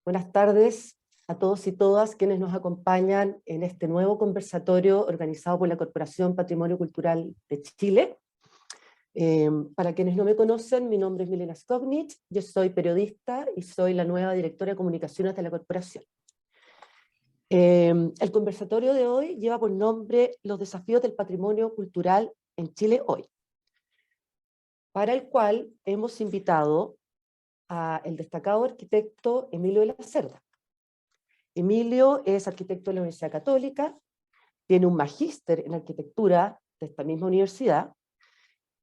Buenas tardes a todos y todas quienes nos acompañan en este nuevo conversatorio organizado por la Corporación Patrimonio Cultural de Chile. Para quienes no me conocen, mi nombre es Milena Skobnich, yo soy periodista y soy la nueva directora de comunicaciones de la corporación. El conversatorio de hoy lleva por nombre Los desafíos del patrimonio cultural en Chile hoy, para el cual hemos invitado al destacado arquitecto Emilio de la Cerda. Emilio es arquitecto de la Universidad Católica, tiene un magíster en arquitectura de esta misma universidad,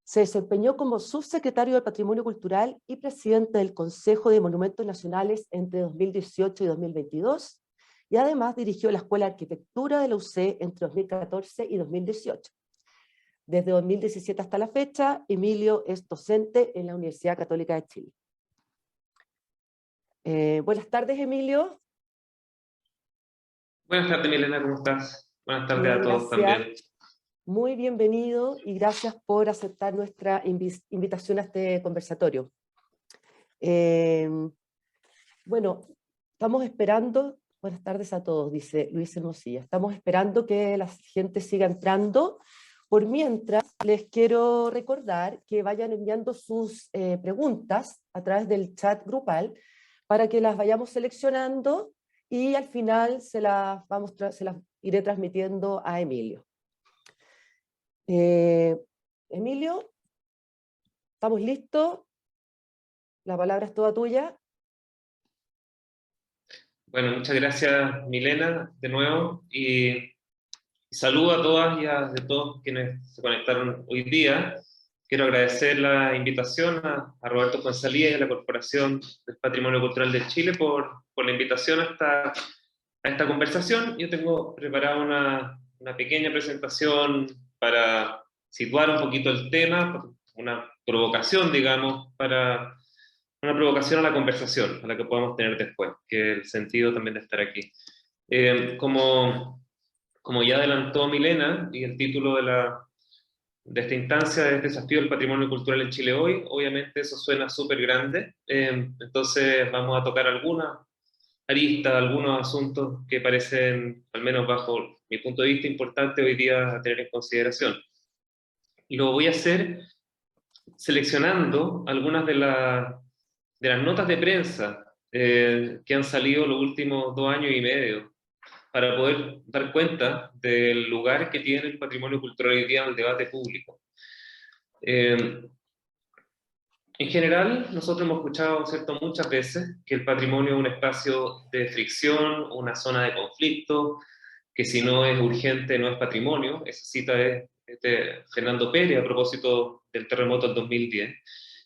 se desempeñó como subsecretario del Patrimonio Cultural y presidente del Consejo de Monumentos Nacionales entre 2018 y 2022, y además dirigió la Escuela de Arquitectura de la UC entre 2014 y 2018. Desde 2017 hasta la fecha, Emilio es docente en la Universidad Católica de Chile. Buenas tardes, Emilio. Buenas tardes, Milena, ¿cómo estás? Buenas tardes a todos también. Muy bienvenido y gracias por aceptar nuestra invitación a este conversatorio. Bueno, estamos esperando, buenas tardes a todos, dice Luis Hermosilla, estamos esperando que la gente siga entrando. Por mientras, les quiero recordar que vayan enviando sus preguntas a través del chat grupal para que las vayamos seleccionando y al final se las iré transmitiendo a Emilio. Emilio, ¿estamos listos? La palabra es toda tuya. Bueno, muchas gracias, Milena, de nuevo, y saludo a todas y a todos quienes se conectaron hoy día. Quiero agradecer la invitación a Roberto González y a la Corporación del Patrimonio Cultural de Chile por la invitación a esta conversación. Yo tengo preparada una pequeña presentación para situar un poquito el tema, una provocación, digamos, una provocación a la conversación, a la que podamos tener después, que es el sentido también de estar aquí. Como ya adelantó Milena, y el título de esta instancia es Desafío del Patrimonio Cultural en Chile hoy, obviamente eso suena súper grande, entonces vamos a tocar algunas aristas, algunos asuntos que parecen, al menos bajo mi punto de vista, importantes hoy día a tener en consideración. Y lo voy a hacer seleccionando algunas de las notas de prensa que han salido los últimos 2 años y medio, para poder dar cuenta del lugar que tiene el patrimonio cultural hoy día en el debate público. En general, nosotros hemos escuchado, ¿cierto?, muchas veces que el patrimonio es un espacio de fricción, una zona de conflicto, que si no es urgente no es patrimonio. Esa cita es de Fernando Pérez a propósito del terremoto del 2010.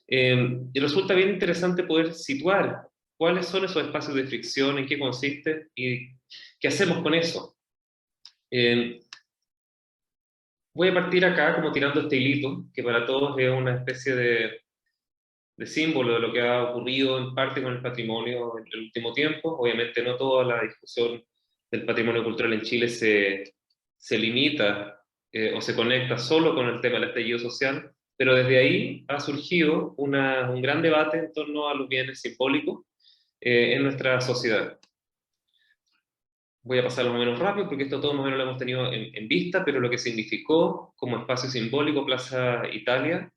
Y resulta bien interesante poder situar cuáles son esos espacios de fricción, en qué consiste y qué hacemos con eso. Voy a partir acá como tirando este hilito, que para todos es una especie de símbolo de lo que ha ocurrido en parte con el patrimonio en el último tiempo. Obviamente no toda la discusión del patrimonio cultural en Chile se limita o se conecta solo con el tema del estallido social, pero desde ahí ha surgido un gran debate en torno a los bienes simbólicos en nuestra sociedad. Voy a pasarlo más o menos rápido porque esto todo más o menos lo hemos tenido en vista, pero lo que significó como espacio simbólico Plaza Italia,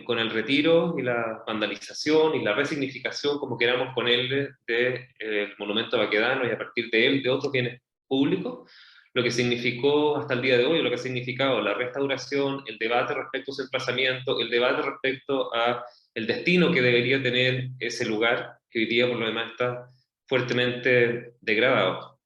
con el retiro y la vandalización y la resignificación, como queramos ponerle, del monumento a Baquedano y a partir de él de otros bienes públicos, lo que significó hasta el día de hoy, lo que ha significado la restauración, el debate respecto a su emplazamiento, el debate respecto a el destino que debería tener ese lugar, que hoy día por lo demás está fuertemente degradado.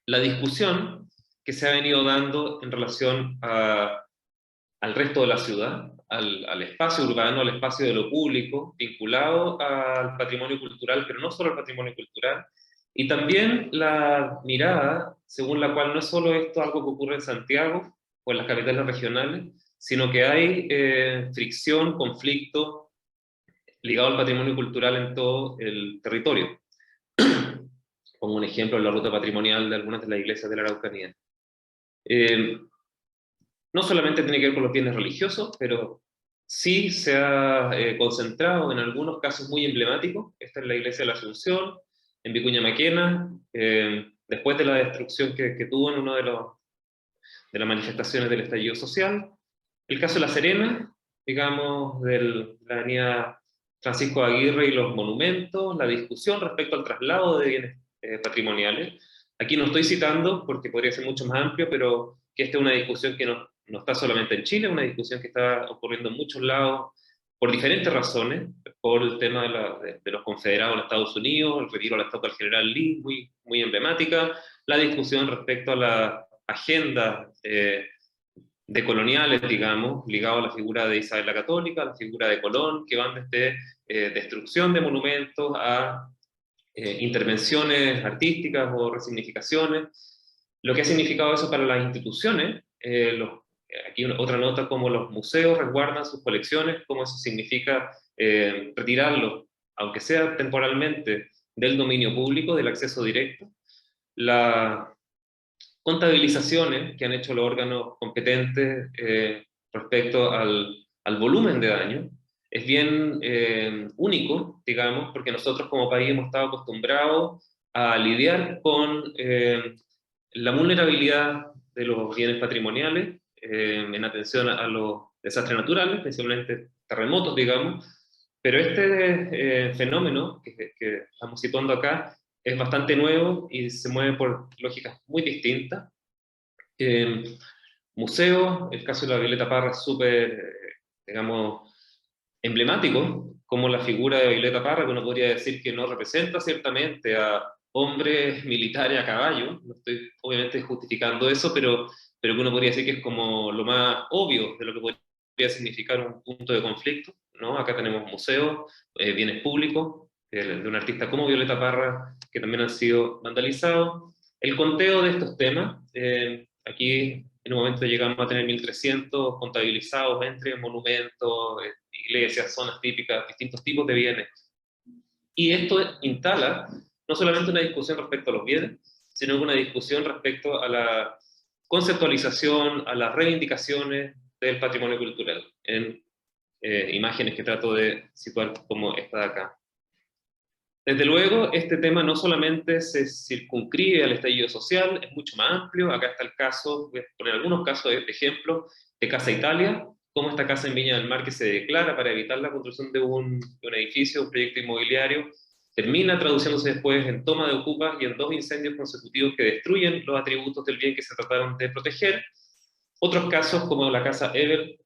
La discusión que se ha venido dando en relación al resto de la ciudad, al espacio urbano, al espacio de lo público, vinculado al patrimonio cultural, pero no solo al patrimonio cultural, y también la mirada según la cual no es solo esto algo que ocurre en Santiago o en las capitales regionales, sino que hay fricción, conflicto ligado al patrimonio cultural en todo el territorio. Pongo un ejemplo, la ruta patrimonial de algunas de las iglesias de la Araucanía. No solamente tiene que ver con los bienes religiosos, pero sí se ha concentrado en algunos casos muy emblemáticos. Esta es la iglesia de la Asunción, en Vicuña Maquena, después de la destrucción que tuvo en una de las manifestaciones del estallido social. El caso de La Serena, digamos, de la avenida Francisco Aguirre y los monumentos, la discusión respecto al traslado de bienes patrimoniales. Aquí no estoy citando porque podría ser mucho más amplio, pero que esta es una discusión que no está solamente en Chile, es una discusión que está ocurriendo en muchos lados por diferentes razones, por el tema de los confederados en Estados Unidos, el retiro a la estatua del general Lee, muy emblemática, la discusión respecto a la agenda decoloniales, digamos, ligado a la figura de Isabel la Católica, a la figura de Colón, que van desde destrucción de monumentos a intervenciones artísticas o resignificaciones. Lo que ha significado eso para las instituciones, aquí otra nota, como los museos resguardan sus colecciones, cómo eso significa retirarlos, aunque sea temporalmente, del dominio público, del acceso directo. La contabilizaciones que han hecho los órganos competentes respecto al volumen de daño es bien único, digamos, porque nosotros como país hemos estado acostumbrados a lidiar con la vulnerabilidad de los bienes patrimoniales en atención a los desastres naturales, principalmente terremotos, digamos, pero este fenómeno que estamos situando acá es bastante nuevo y se mueve por lógicas muy distintas. Museos, el caso de la Violeta Parra es súper, digamos, emblemático, como la figura de Violeta Parra, que uno podría decir que no representa ciertamente a hombres militares a caballo, no estoy obviamente justificando eso, pero que uno podría decir que es como lo más obvio de lo que podría significar un punto de conflicto, ¿no? Acá tenemos museos, bienes públicos, de un artista como Violeta Parra, que también han sido vandalizados. El conteo de estos temas, aquí en un momento llegamos a tener 1.300 contabilizados entre monumentos, iglesias, zonas típicas, distintos tipos de bienes. Y esto instala no solamente una discusión respecto a los bienes, sino una discusión respecto a la conceptualización, a las reivindicaciones del patrimonio cultural, en imágenes que trato de situar como esta de acá. Desde luego, este tema no solamente se circunscribe al estallido social, es mucho más amplio. Acá está el caso, voy a poner algunos casos de ejemplo, de Casa Italia, como esta casa en Viña del Mar que se declara para evitar la construcción de un edificio, un proyecto inmobiliario, termina traduciéndose después en toma de ocupas y en 2 incendios consecutivos que destruyen los atributos del bien que se trataron de proteger. Otros casos, como la Casa Ever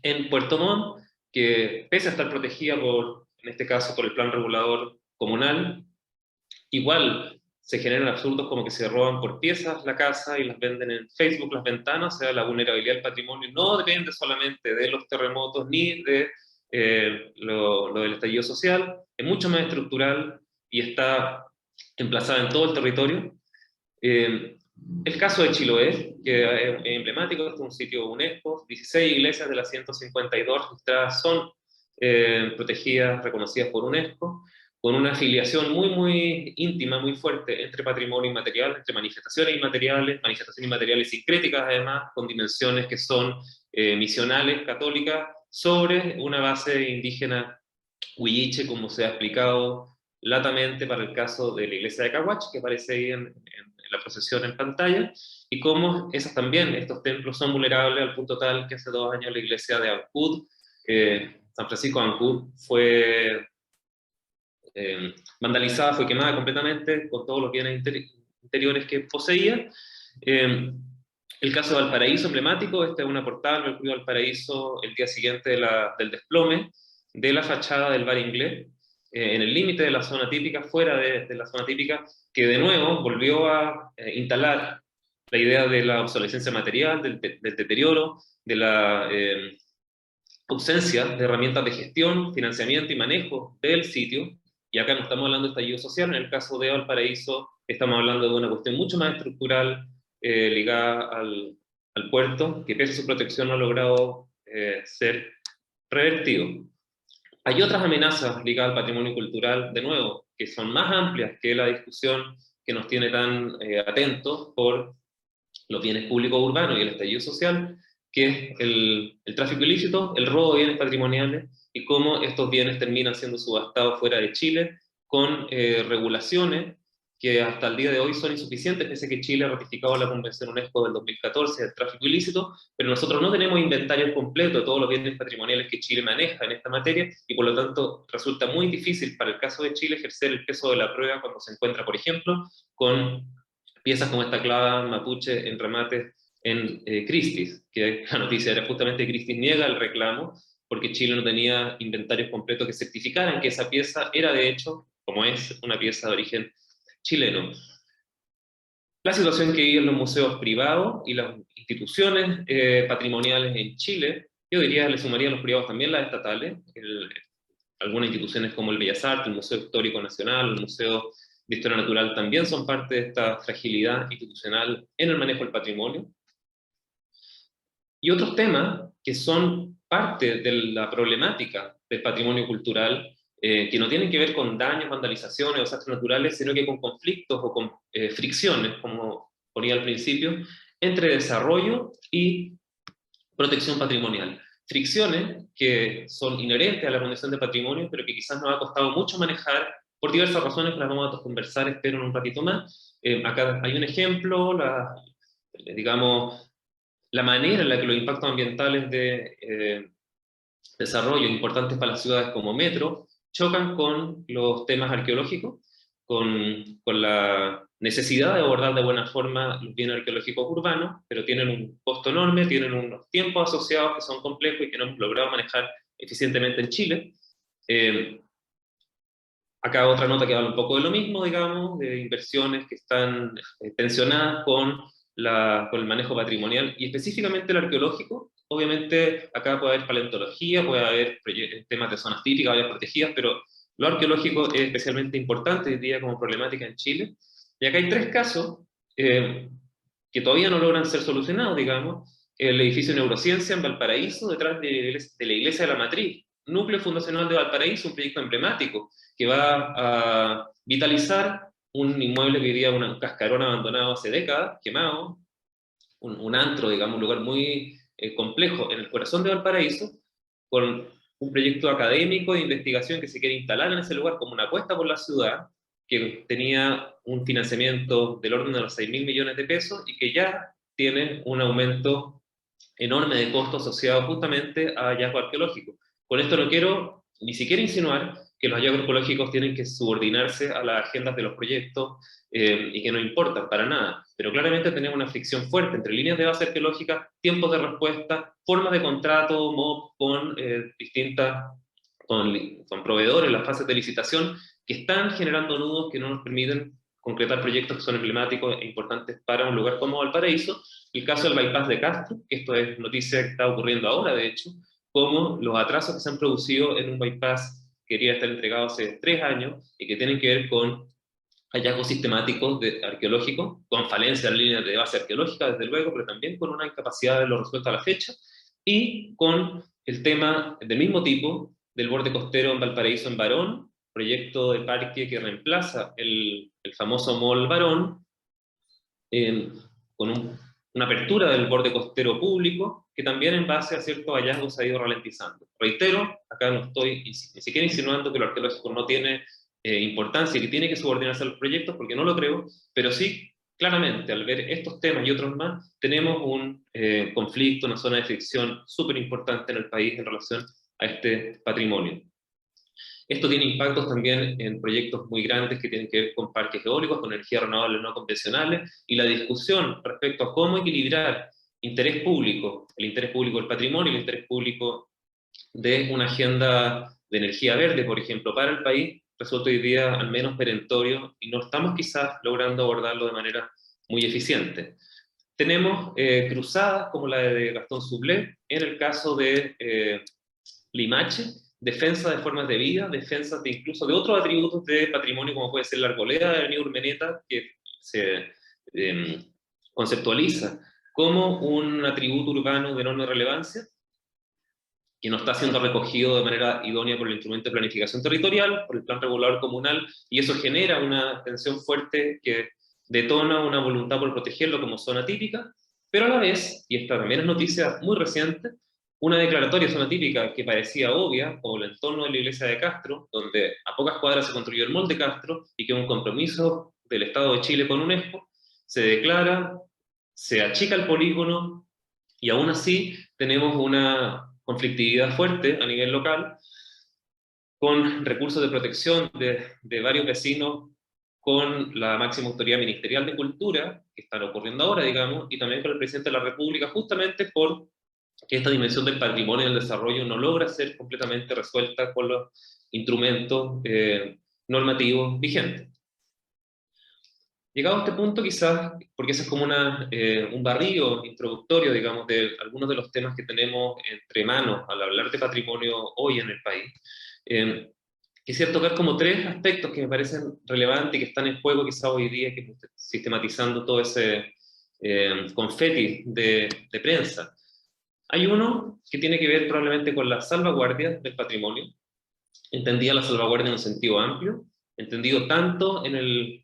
en Puerto Montt, que pese a estar protegida en este caso, por el plan regulador comunal, igual se generan absurdos como que se roban por piezas la casa y las venden en Facebook las ventanas. O sea, la vulnerabilidad del patrimonio no depende solamente de los terremotos ni de lo del estallido social, es mucho más estructural y está emplazada en todo el territorio. El caso de Chiloé, que es emblemático, es un sitio UNESCO, 16 iglesias de las 152 registradas son protegidas, reconocidas por UNESCO, con una afiliación muy íntima, muy fuerte entre patrimonio inmaterial, entre manifestaciones inmateriales sincréticas además, con dimensiones que son misionales, católicas, sobre una base indígena huilliche, como se ha explicado latamente para el caso de la iglesia de Caguach, que aparece ahí en la procesión en pantalla, y cómo estos templos son vulnerables al punto tal que hace 2 años la iglesia de Ancud, San Francisco de Ancud, fue vandalizada, fue quemada completamente con todos los bienes interiores que poseía. El caso de Valparaíso, emblemático, esta es una portada del Mercurio Valparaíso el día siguiente del desplome de la fachada del bar inglés, en el límite de la zona típica, fuera de la zona típica, que de nuevo volvió a instalar la idea de la obsolescencia material, del deterioro, de la ausencia de herramientas de gestión, financiamiento y manejo del sitio. Y acá no estamos hablando de estallido social, en el caso de Valparaíso estamos hablando de una cuestión mucho más estructural ligada al puerto, que pese a su protección no ha logrado ser revertido. Hay otras amenazas ligadas al patrimonio cultural, de nuevo, que son más amplias que la discusión que nos tiene tan atentos por los bienes públicos urbanos y el estallido social, que es el tráfico ilícito, el robo de bienes patrimoniales y cómo estos bienes terminan siendo subastados fuera de Chile con regulaciones que hasta el día de hoy son insuficientes, pese a que Chile ha ratificado la Convención UNESCO del 2014 del tráfico ilícito, pero nosotros no tenemos inventario completo de todos los bienes patrimoniales que Chile maneja en esta materia, y por lo tanto resulta muy difícil para el caso de Chile ejercer el peso de la prueba cuando se encuentra, por ejemplo, con piezas como esta clava mapuche en remates en Christie's, que la noticia era justamente que Christie's niega el reclamo porque Chile no tenía inventarios completos que certificaran que esa pieza era de hecho, como es, una pieza de origen chileno. La situación que viven los museos privados y las instituciones patrimoniales en Chile, yo diría, le sumaría a los privados también las estatales, algunas instituciones como el Bellas Artes, el Museo Histórico Nacional, el Museo de Historia Natural también son parte de esta fragilidad institucional en el manejo del patrimonio. Y otros temas que son parte de la problemática del patrimonio cultural, que no tienen que ver con daños, vandalizaciones o desastres naturales, sino que con conflictos o con fricciones, como ponía al principio, entre desarrollo y protección patrimonial. Fricciones que son inherentes a la condición de patrimonio, pero que quizás nos ha costado mucho manejar por diversas razones, que las vamos a conversar, espero, en un ratito más. Acá hay un ejemplo, digamos, la manera en la que los impactos ambientales de desarrollo importantes para las ciudades como Metro chocan con los temas arqueológicos, con la necesidad de abordar de buena forma los bienes arqueológicos urbanos, pero tienen un costo enorme, tienen unos tiempos asociados que son complejos y que no hemos logrado manejar eficientemente en Chile. Acá otra nota que habla un poco de lo mismo, digamos, de inversiones que están tensionadas con el manejo patrimonial y específicamente el arqueológico. Obviamente acá puede haber paleontología, puede haber temas de zonas típicas, áreas protegidas, pero lo arqueológico es especialmente importante hoy día como problemática en Chile. Y acá hay tres casos que todavía no logran ser solucionados, digamos. El edificio de Neurociencia en Valparaíso, detrás de la Iglesia de la Matriz, núcleo fundacional de Valparaíso, un proyecto emblemático que va a vitalizar un inmueble que vivía un cascarón abandonado hace décadas, quemado, un antro, digamos, un lugar muy complejo en el corazón de Valparaíso, con un proyecto académico de investigación que se quiere instalar en ese lugar como una apuesta por la ciudad, que tenía un financiamiento del orden de los 6.000 millones de pesos y que ya tiene un aumento enorme de costos asociado justamente a hallazgo arqueológico. Con esto no quiero ni siquiera insinuar que los hallazgos arqueológicos tienen que subordinarse a las agendas de los proyectos y que no importan para nada, pero claramente tenemos una fricción fuerte entre líneas de base arqueológica, tiempos de respuesta, formas de contrato, MOB, con proveedores, las fases de licitación, que están generando nudos que no nos permiten concretar proyectos que son emblemáticos e importantes para un lugar como Valparaíso. El caso del bypass de Castro, que esto es noticia que está ocurriendo ahora, de hecho, como los atrasos que se han producido en un bypass que quería estar entregado hace 3 años y que tienen que ver con hallazgos sistemáticos arqueológicos, con falencia en líneas de base arqueológica, desde luego, pero también con una incapacidad de lo resuelto a la fecha, y con el tema del mismo tipo del borde costero en Valparaíso, en Barón, proyecto de parque que reemplaza el famoso Mall Barón, con una apertura del borde costero público, que también en base a ciertos hallazgos se ha ido ralentizando. Reitero, acá no estoy ni siquiera insinuando que lo arqueológico no tiene importancia y que tiene que subordinarse a los proyectos, porque no lo creo, pero sí, claramente, al ver estos temas y otros más, tenemos un conflicto, una zona de fricción súper importante en el país en relación a este patrimonio. Esto tiene impactos también en proyectos muy grandes que tienen que ver con parques eólicos, con energías renovables no convencionales, y la discusión respecto a cómo equilibrar interés público, el interés público del patrimonio y el interés público de una agenda de energía verde, por ejemplo, para el país, resulta hoy día al menos perentorio y no estamos quizás logrando abordarlo de manera muy eficiente. Tenemos cruzadas como la de Gastón Sublet, en el caso de Limache, defensa de formas de vida, defensa de incluso de otros atributos de patrimonio, como puede ser la arboleda de Avenida Urmeneta, que se conceptualiza como un atributo urbano de enorme relevancia, que no está siendo recogido de manera idónea por el instrumento de planificación territorial, por el plan regulador comunal, y eso genera una tensión fuerte que detona una voluntad por protegerlo como zona típica, pero a la vez, y esta también es noticia muy reciente, una declaratoria, zona típica, que parecía obvia, como el entorno de la iglesia de Castro, donde a pocas cuadras se construyó el molde Castro, y que es un compromiso del Estado de Chile con UNESCO, se declara, se achica el polígono, y aún así tenemos una conflictividad fuerte a nivel local, con recursos de protección de varios vecinos, con la máxima autoridad ministerial de Cultura, que están ocurriendo ahora, digamos, y también con el presidente de la República, justamente por que esta dimensión del patrimonio y del desarrollo no logra ser completamente resuelta con los instrumentos normativos vigentes. Llegado a este punto, quizás, porque ese es como un barrido introductorio, digamos, de algunos de los temas que tenemos entre manos al hablar de patrimonio hoy en el país, quisiera tocar como tres aspectos que me parecen relevantes y que están en juego quizás hoy día, que sistematizando todo ese confeti de prensa. Hay uno que tiene que ver probablemente con la salvaguardia del patrimonio, entendía la salvaguardia en un sentido amplio, entendido tanto en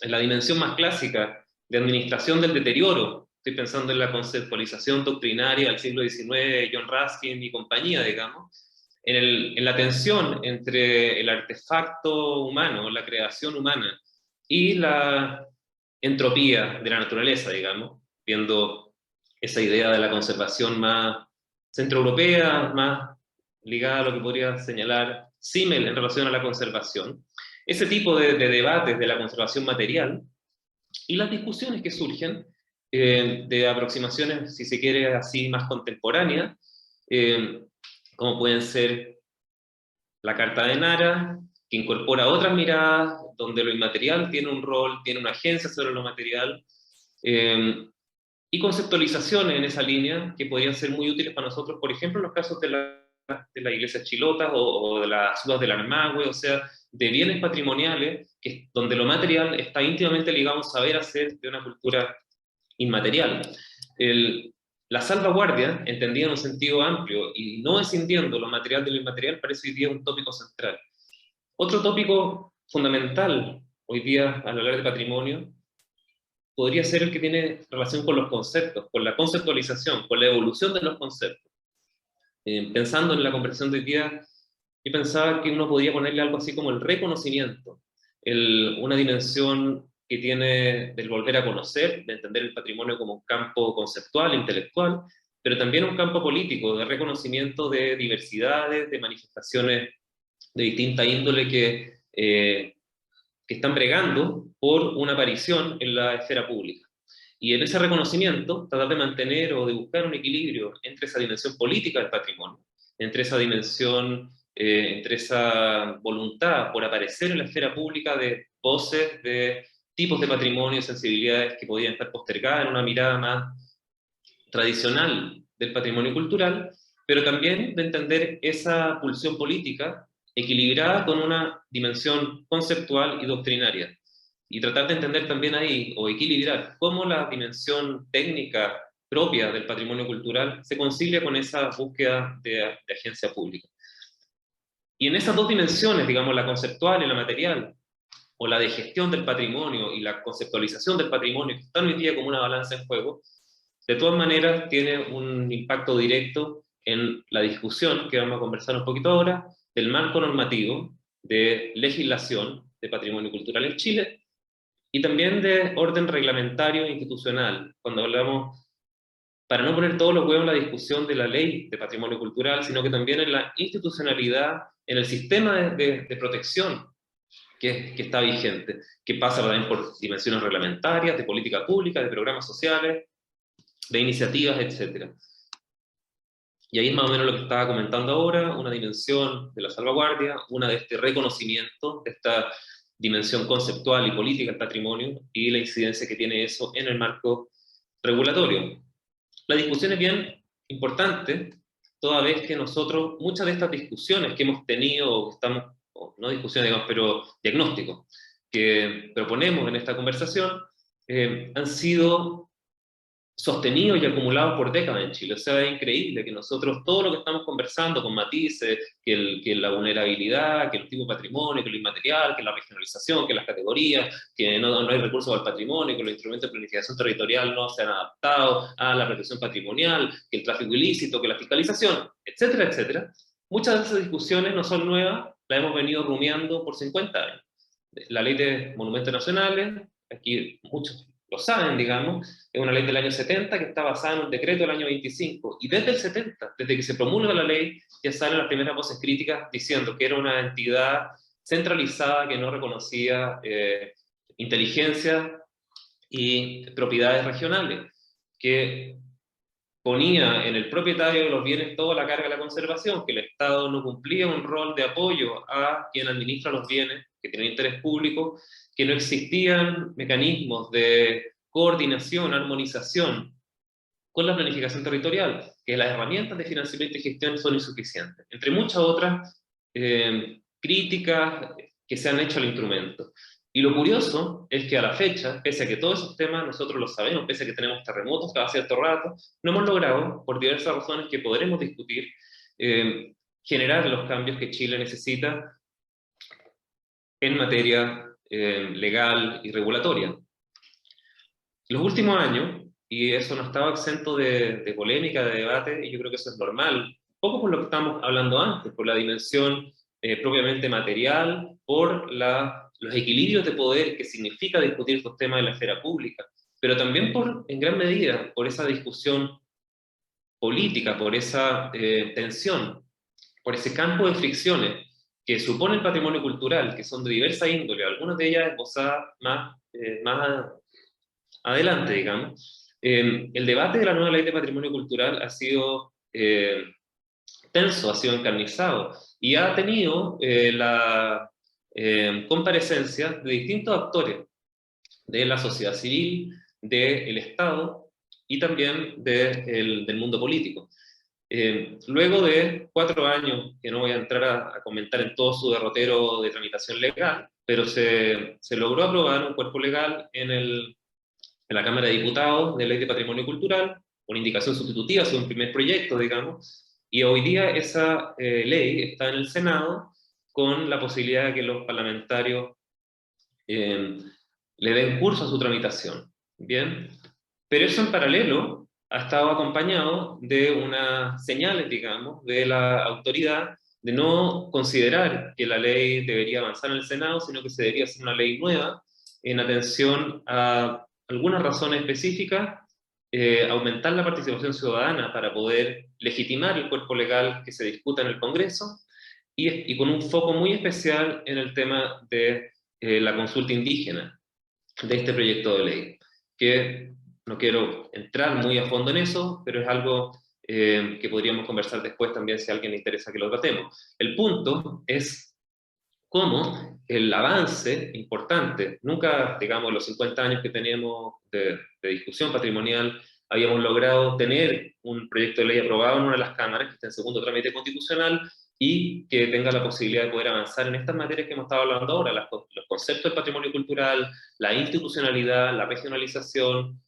la dimensión más clásica de administración del deterioro. Estoy pensando en la conceptualización doctrinaria del siglo XIX, John Ruskin y compañía, digamos, en la tensión entre el artefacto humano, la creación humana, y la entropía de la naturaleza, digamos, viendo esa idea de la conservación más centroeuropea, más ligada a lo que podría señalar Simmel en relación a la conservación. Ese tipo de debates de la conservación material y las discusiones que surgen de aproximaciones, si se quiere, así más contemporáneas, como pueden ser la Carta de Nara, que incorpora otras miradas, donde lo inmaterial tiene un rol, tiene una agencia sobre lo material, y conceptualizaciones en esa línea que podrían ser muy útiles para nosotros, por ejemplo, en los casos de la iglesia Chilotas o de las dudas del Armagüe, o sea, de bienes patrimoniales, donde lo material está íntimamente ligado a un saber hacer de una cultura inmaterial. La salvaguardia, entendida en un sentido amplio y no escindiendo lo material de lo inmaterial, parece hoy día un tópico central. Otro tópico fundamental hoy día al hablar de patrimonio podría ser el que tiene relación con los conceptos, con la conceptualización, con la evolución de los conceptos. Pensando en la conversación de hoy día, yo pensaba que uno podía ponerle algo así como el reconocimiento, una dimensión que tiene del volver a conocer, de entender el patrimonio como un campo conceptual, intelectual, pero también un campo político, de reconocimiento de diversidades, de manifestaciones de distinta índole que están bregando por una aparición en la esfera pública. Y en ese reconocimiento, tratar de mantener o de buscar un equilibrio entre esa dimensión política del patrimonio, entre esa dimensión, entre esa voluntad por aparecer en la esfera pública de voces, de tipos de patrimonio, sensibilidades que podían estar postergadas en una mirada más tradicional del patrimonio cultural, pero también de entender esa pulsión política equilibrada con una dimensión conceptual y doctrinaria. Y tratar de entender también ahí, o equilibrar, cómo la dimensión técnica propia del patrimonio cultural se concilia con esa búsqueda de agencia pública. Y en esas dos dimensiones, digamos, la conceptual y la material, o la de gestión del patrimonio y la conceptualización del patrimonio, que están hoy día como una balanza en juego, de todas maneras tiene un impacto directo en la discusión que vamos a conversar un poquito ahora, del marco normativo de legislación de patrimonio cultural en Chile, y también de orden reglamentario e institucional, cuando hablamos, para no poner todos los huevos en la discusión de la ley de patrimonio cultural, sino que también en la institucionalidad, en el sistema de protección que está vigente, que pasa también por dimensiones reglamentarias, de política pública, de programas sociales, de iniciativas, etc. Y ahí es más o menos lo que estaba comentando ahora, una dimensión de la salvaguardia, una de este reconocimiento, de esta dimensión conceptual y política del patrimonio y la incidencia que tiene eso en el marco regulatorio. La discusión es bien importante, toda vez que nosotros, muchas de estas discusiones que hemos tenido, o estamos, o no discusiones, digamos, pero diagnósticos, que proponemos en esta conversación, han sido sostenidos y acumulados por décadas en Chile. O sea, es increíble que nosotros, todo lo que estamos conversando con matices, que la vulnerabilidad, que el tipo de patrimonio, que lo inmaterial, que la regionalización, que las categorías, que no hay recursos al patrimonio, que los instrumentos de planificación territorial no se han adaptado a la protección patrimonial, que el tráfico ilícito, que la fiscalización, etcétera, etcétera. Muchas de esas discusiones no son nuevas, las hemos venido rumiando por 50 años. La ley de monumentos nacionales, aquí muchos lo saben, digamos, es una ley del año 70 que está basada en un decreto del año 25. Y desde el 70, desde que se promulga la ley, ya salen las primeras voces críticas diciendo que era una entidad centralizada que no reconocía inteligencia y propiedades regionales, que ponía en el propietario de los bienes toda la carga de la conservación, que el Estado no cumplía un rol de apoyo a quien administra los bienes, que tienen interés público, que no existían mecanismos de coordinación, armonización con la planificación territorial, que las herramientas de financiamiento y gestión son insuficientes, entre muchas otras críticas que se han hecho al instrumento. Y lo curioso es que a la fecha, pese a que todos esos temas nosotros los sabemos, pese a que tenemos terremotos cada cierto rato, no hemos logrado, por diversas razones que podremos discutir, generar los cambios que Chile necesita en materia legal y regulatoria. Los últimos años, y eso no estaba exento de polémica, de debate, y yo creo que eso es normal, poco por lo que estamos hablando antes, por la dimensión propiamente material, por los equilibrios de poder que significa discutir estos temas en la esfera pública, pero también en gran medida, por esa discusión política, por esa tensión, por ese campo de fricciones que supone el patrimonio cultural, que son de diversa índole, algunas de ellas esbozadas más adelante, digamos. El debate de la nueva ley de patrimonio cultural ha sido tenso, ha sido encarnizado, y ha tenido la comparecencia de distintos actores de la sociedad civil, del Estado y también del mundo político. Luego de 4 años, que no voy a entrar a comentar en todo su derrotero de tramitación legal, pero se logró aprobar un cuerpo legal en la Cámara de Diputados de Ley de Patrimonio Cultural, una indicación sustitutiva sobre un primer proyecto, digamos, y hoy día esa ley está en el Senado con la posibilidad de que los parlamentarios le den curso a su tramitación. Bien, pero eso en paralelo ha estado acompañado de unas señales, digamos, de la autoridad de no considerar que la ley debería avanzar en el Senado, sino que se debería hacer una ley nueva en atención a algunas razones específicas, aumentar la participación ciudadana para poder legitimar el cuerpo legal que se discuta en el Congreso y con un foco muy especial en el tema de la consulta indígena de este proyecto de ley, que no quiero entrar muy a fondo en eso, pero es algo que podríamos conversar después también si a alguien le interesa que lo tratemos. El punto es cómo el avance importante, nunca, digamos, los 50 años que teníamos de discusión patrimonial, habíamos logrado tener un proyecto de ley aprobado en una de las cámaras, que está en segundo trámite constitucional, y que tenga la posibilidad de poder avanzar en estas materias que hemos estado hablando ahora, los conceptos del patrimonio cultural, la institucionalidad, la regionalización,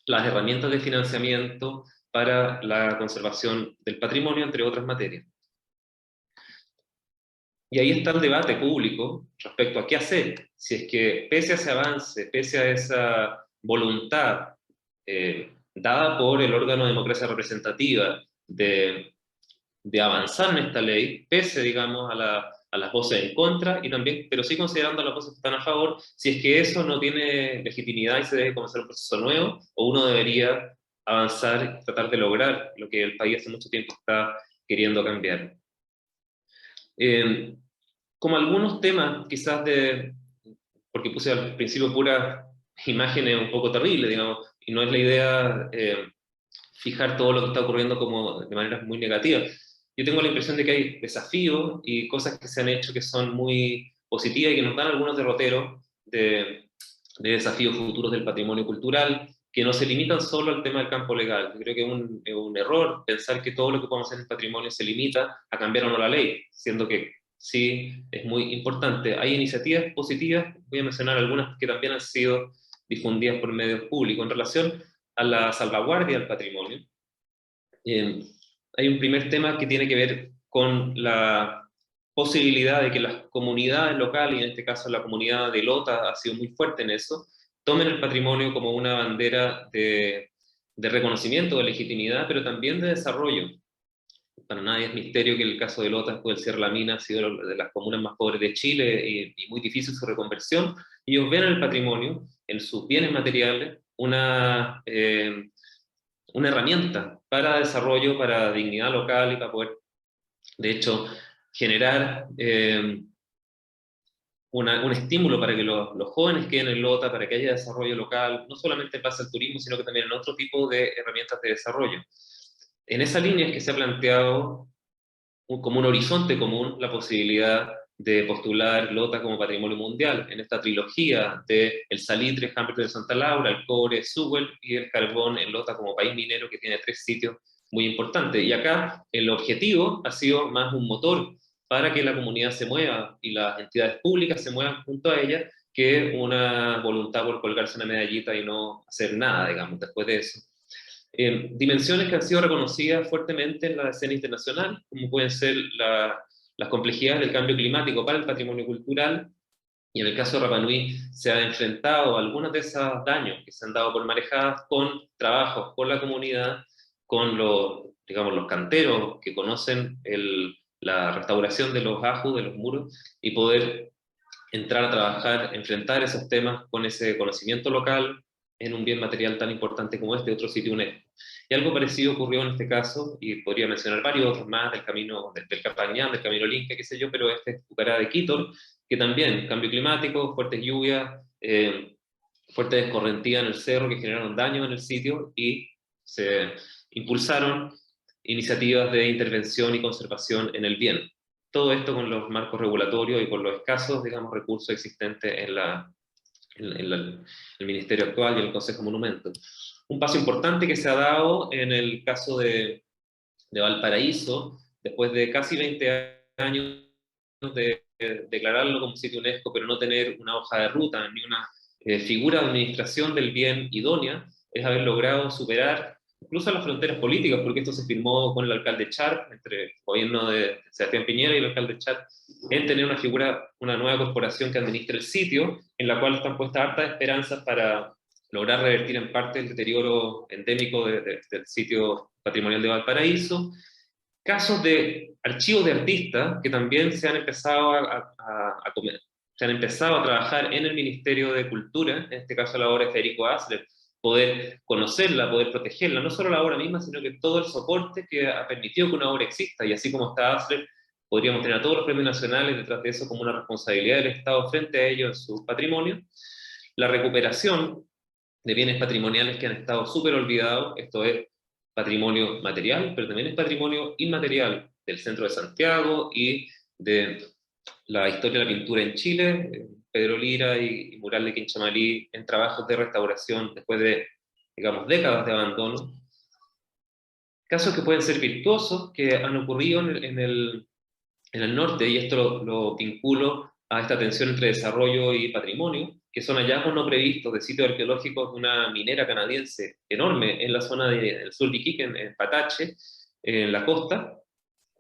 las herramientas de financiamiento para la conservación del patrimonio, entre otras materias. Y ahí está el debate público respecto a qué hacer, si es que pese a ese avance, pese a esa voluntad dada por el órgano de democracia representativa de avanzar en esta ley, pese, digamos, a las voces en contra, y también, pero sí considerando a las voces que están a favor, si es que eso no tiene legitimidad y se debe comenzar un proceso nuevo, o uno debería avanzar y tratar de lograr lo que el país hace mucho tiempo está queriendo cambiar. Como algunos temas, quizás porque puse al principio puras imágenes un poco terribles, digamos, y no es la idea fijar todo lo que está ocurriendo como de maneras muy negativas. Yo tengo la impresión de que hay desafíos y cosas que se han hecho que son muy positivas y que nos dan algunos derroteros de desafíos futuros del patrimonio cultural, que no se limitan solo al tema del campo legal. Yo creo que es un error pensar que todo lo que podemos hacer en el patrimonio se limita a cambiar o no la ley, siendo que sí es muy importante. Hay iniciativas positivas, voy a mencionar algunas que también han sido difundidas por medios públicos en relación a la salvaguardia del patrimonio. Hay un primer tema que tiene que ver con la posibilidad de que las comunidades locales, y en este caso la comunidad de Lota ha sido muy fuerte en eso, tomen el patrimonio como una bandera de reconocimiento, de legitimidad, pero también de desarrollo. Para nadie es misterio que el caso de Lota, después del Cierre de la Mina, ha sido de las comunas más pobres de Chile y muy difícil su reconversión. Y ellos ven en el patrimonio, en sus bienes materiales, una herramienta para desarrollo, para dignidad local y para poder, de hecho, generar un estímulo para que los jóvenes queden en Lota, para que haya desarrollo local, no solamente en base al turismo, sino que también en otro tipo de herramientas de desarrollo. En esa línea es que se ha planteado como un horizonte común la posibilidad de postular Lota como patrimonio mundial en esta trilogía de el salitre, Humberto de Santa Laura, el cobre, Sewell y el carbón en Lota como país minero que tiene 3 sitios muy importantes. Y acá el objetivo ha sido más un motor para que la comunidad se mueva y las entidades públicas se muevan junto a ella que una voluntad por colgarse una medallita y no hacer nada, digamos, después de eso. Dimensiones que han sido reconocidas fuertemente en la escena internacional, como pueden ser las complejidades del cambio climático para el patrimonio cultural, y en el caso de Rapa Nui se ha enfrentado a algunos de esos daños que se han dado por marejadas con trabajos con la comunidad, con digamos, los canteros que conocen la restauración de los ajus, de los muros, y poder entrar a trabajar, enfrentar esos temas con ese conocimiento local en un bien material tan importante como este, otro sitio UNESCO. Y algo parecido ocurrió en este caso, y podría mencionar varios otros más, del camino del Capañán, del Camino Linca, qué sé yo, pero este es Pucará de Quito, que también, cambio climático, fuertes lluvias, fuerte descorrentía en el cerro que generaron daño en el sitio y se impulsaron iniciativas de intervención y conservación en el bien. Todo esto con los marcos regulatorios y con los escasos, digamos, recursos existentes en el Ministerio actual y en el Consejo de Monumentos. Un paso importante que se ha dado en el caso de Valparaíso, después de casi 20 años de declararlo como sitio UNESCO, pero no tener una hoja de ruta ni una figura de administración del bien idónea, es haber logrado superar incluso las fronteras políticas, porque esto se firmó con el alcalde Char, entre el gobierno de Sebastián Piñera y el alcalde Char, en tener una figura, una nueva corporación que administre el sitio, en la cual están puestas hartas esperanzas para lograr revertir en parte el deterioro endémico del sitio patrimonial de Valparaíso. Casos de archivos de artistas que también se han empezado se han empezado a trabajar en el Ministerio de Cultura, en este caso la obra de Federico Asler, poder conocerla, poder protegerla, no solo la obra misma, sino que todo el soporte que ha permitido que una obra exista, y así como está Asler, podríamos tener a todos los premios nacionales detrás de eso como una responsabilidad del Estado frente a ellos en su patrimonio. La recuperación de bienes patrimoniales que han estado súper olvidados, esto es patrimonio material, pero también es patrimonio inmaterial del centro de Santiago y de la historia de la pintura en Chile, Pedro Lira y Mural de Quinchamalí en trabajos de restauración después de, digamos, décadas de abandono. Casos que pueden ser virtuosos, que han ocurrido en el norte, y esto lo vinculo a esta tensión entre desarrollo y patrimonio, que son hallazgos no previstos de sitios arqueológicos de una minera canadiense enorme en la zona del sur de Iquique, en Patache, en la costa,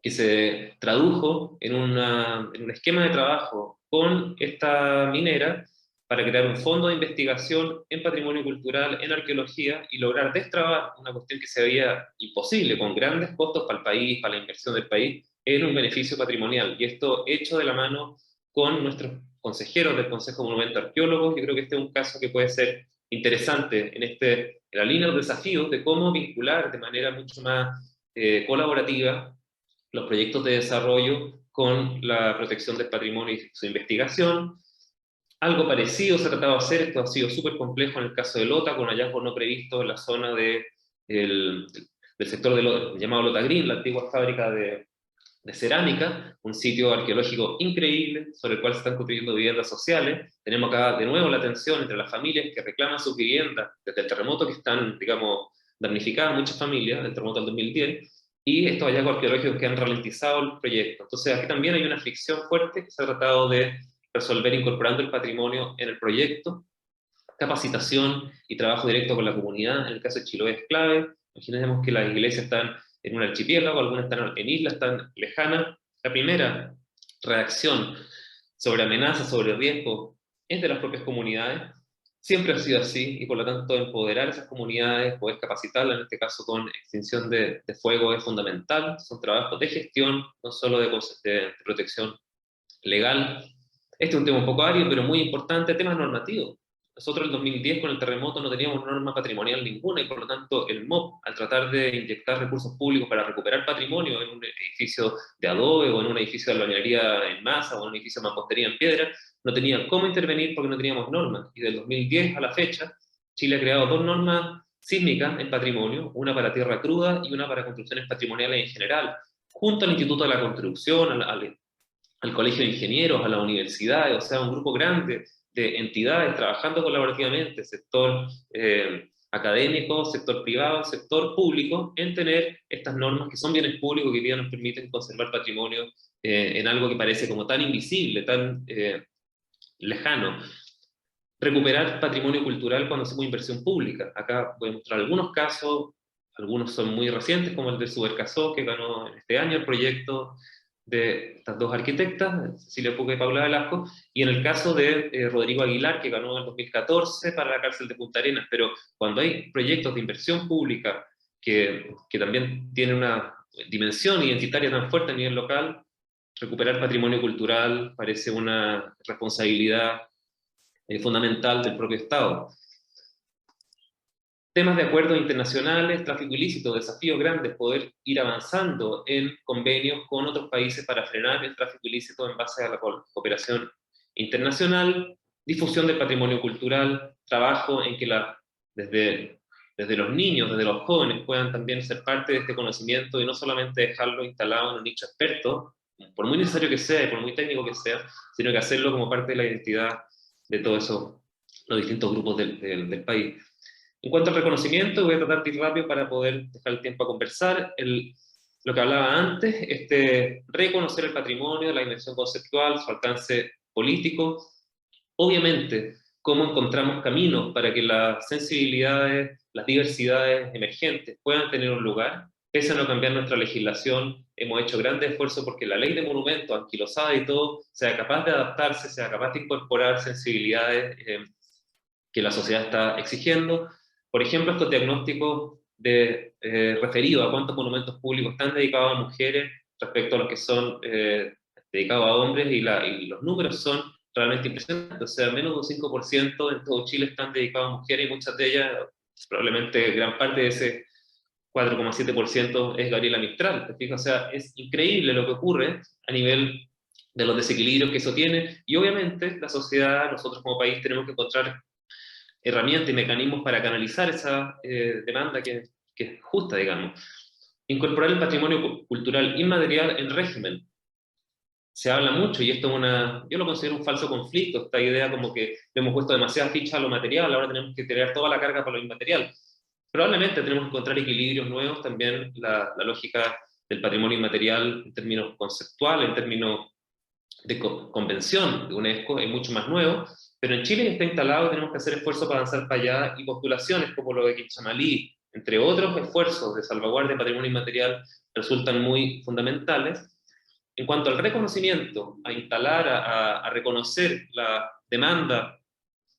que se tradujo en un esquema de trabajo con esta minera para crear un fondo de investigación en patrimonio cultural, en arqueología, y lograr destrabar una cuestión que se veía imposible, con grandes costos para el país, para la inversión del país, en un beneficio patrimonial. Y esto hecho de la mano con nuestros consejeros del Consejo de Monumentos Arqueólogos. Yo creo que este es un caso que puede ser interesante en la línea de los desafíos de cómo vincular de manera mucho más colaborativa los proyectos de desarrollo con la protección del patrimonio y su investigación. Algo parecido se ha tratado de hacer, esto ha sido súper complejo en el caso de Lota, con hallazgos no previstos en la zona del sector llamado Lota Green, la antigua fábrica de cerámica, un sitio arqueológico increíble sobre el cual se están construyendo viviendas sociales. Tenemos acá de nuevo la tensión entre las familias que reclaman sus viviendas desde el terremoto, que están, digamos, damnificadas muchas familias, del terremoto del 2010, y estos hallazgos arqueológicos que han ralentizado el proyecto. Entonces aquí también hay una fricción fuerte que se ha tratado de resolver incorporando el patrimonio en el proyecto. capacitación y trabajo directo con la comunidad. En el caso de Chiloé es clave. Imaginemos que las iglesias están en un archipiélago, algunas están en islas tan lejanas. La primera reacción sobre amenazas, sobre riesgos, es de las propias comunidades. Siempre ha sido así, y por lo tanto empoderar a esas comunidades, poder capacitarlas, en este caso con extinción de fuego, es fundamental. Son trabajos de gestión, no solo de protección legal. Este es un tema un poco árido, pero muy importante, temas normativos. Nosotros en el 2010 con el terremoto no teníamos norma patrimonial ninguna, y por lo tanto el MOP, al tratar de inyectar recursos públicos para recuperar patrimonio en un edificio de adobe o en un edificio de albañilería en masa o en un edificio de mampostería en piedra, no tenía cómo intervenir porque no teníamos normas. Y del 2010 a la fecha, Chile ha creado 2 normas sísmicas en patrimonio, una para tierra cruda y una para construcciones patrimoniales en general, junto al Instituto de la Construcción, al Colegio de Ingenieros, a las universidades, o sea, un grupo grande de entidades trabajando colaborativamente, sector académico, sector privado, sector público, en tener estas normas que son bienes públicos que hoy día nos permiten conservar patrimonio en algo que parece como tan invisible, tan lejano. Recuperar patrimonio cultural cuando hacemos inversión pública. Acá voy a mostrar algunos casos, algunos son muy recientes, como el de Subercasó, que ganó este año el proyecto de estas 2 arquitectas, Cecilia Puca y Paula Velasco, y en el caso de Rodrigo Aguilar, que ganó en 2014 para la cárcel de Punta Arenas. Pero cuando hay proyectos de inversión pública que también tienen una dimensión identitaria tan fuerte a nivel local, recuperar patrimonio cultural parece una responsabilidad fundamental del propio Estado. Temas de acuerdos internacionales, tráfico ilícito, desafíos grandes, poder ir avanzando en convenios con otros países para frenar el tráfico ilícito en base a la cooperación internacional, difusión del patrimonio cultural, trabajo en que desde los niños, desde los jóvenes puedan también ser parte de este conocimiento y no solamente dejarlo instalado en un nicho experto, por muy necesario que sea y por muy técnico que sea, sino que hacerlo como parte de la identidad de todos esos, los distintos grupos del país. En cuanto al reconocimiento, voy a tratar de ir rápido para poder dejar el tiempo a conversar. Lo que hablaba antes, reconocer el patrimonio, la dimensión conceptual, su alcance político. Obviamente, cómo encontramos caminos para que las sensibilidades, las diversidades emergentes puedan tener un lugar. Pese a no cambiar nuestra legislación, hemos hecho grandes esfuerzos porque la ley de monumentos, anquilosada y todo, sea capaz de adaptarse, sea capaz de incorporar sensibilidades que la sociedad está exigiendo. Por ejemplo, estos diagnósticos referidos a cuántos monumentos públicos están dedicados a mujeres respecto a los que son dedicados a hombres, y los números son realmente impresionantes. O sea, menos de un 5% en todo Chile están dedicados a mujeres, y muchas de ellas, probablemente gran parte de ese 4,7% es Gabriela Mistral. ¿Te fijas? O sea, es increíble lo que ocurre a nivel de los desequilibrios que eso tiene, y obviamente la sociedad, nosotros como país tenemos que encontrar herramientas y mecanismos para canalizar esa demanda que es justa, digamos. Incorporar el patrimonio cultural inmaterial en régimen. Se habla mucho, y esto es yo lo considero un falso conflicto, esta idea como que le hemos puesto demasiadas fichas a lo material, ahora tenemos que tirar toda la carga para lo inmaterial. Probablemente tenemos que encontrar equilibrios nuevos, también la lógica del patrimonio inmaterial en términos conceptuales, en términos de convención de UNESCO, es mucho más nuevo, pero en Chile está instalado, tenemos que hacer esfuerzos para avanzar para allá, y postulaciones como lo de Quinchamalí, entre otros esfuerzos de salvaguardia de patrimonio inmaterial, resultan muy fundamentales. En cuanto al reconocimiento, a instalar, a reconocer la demanda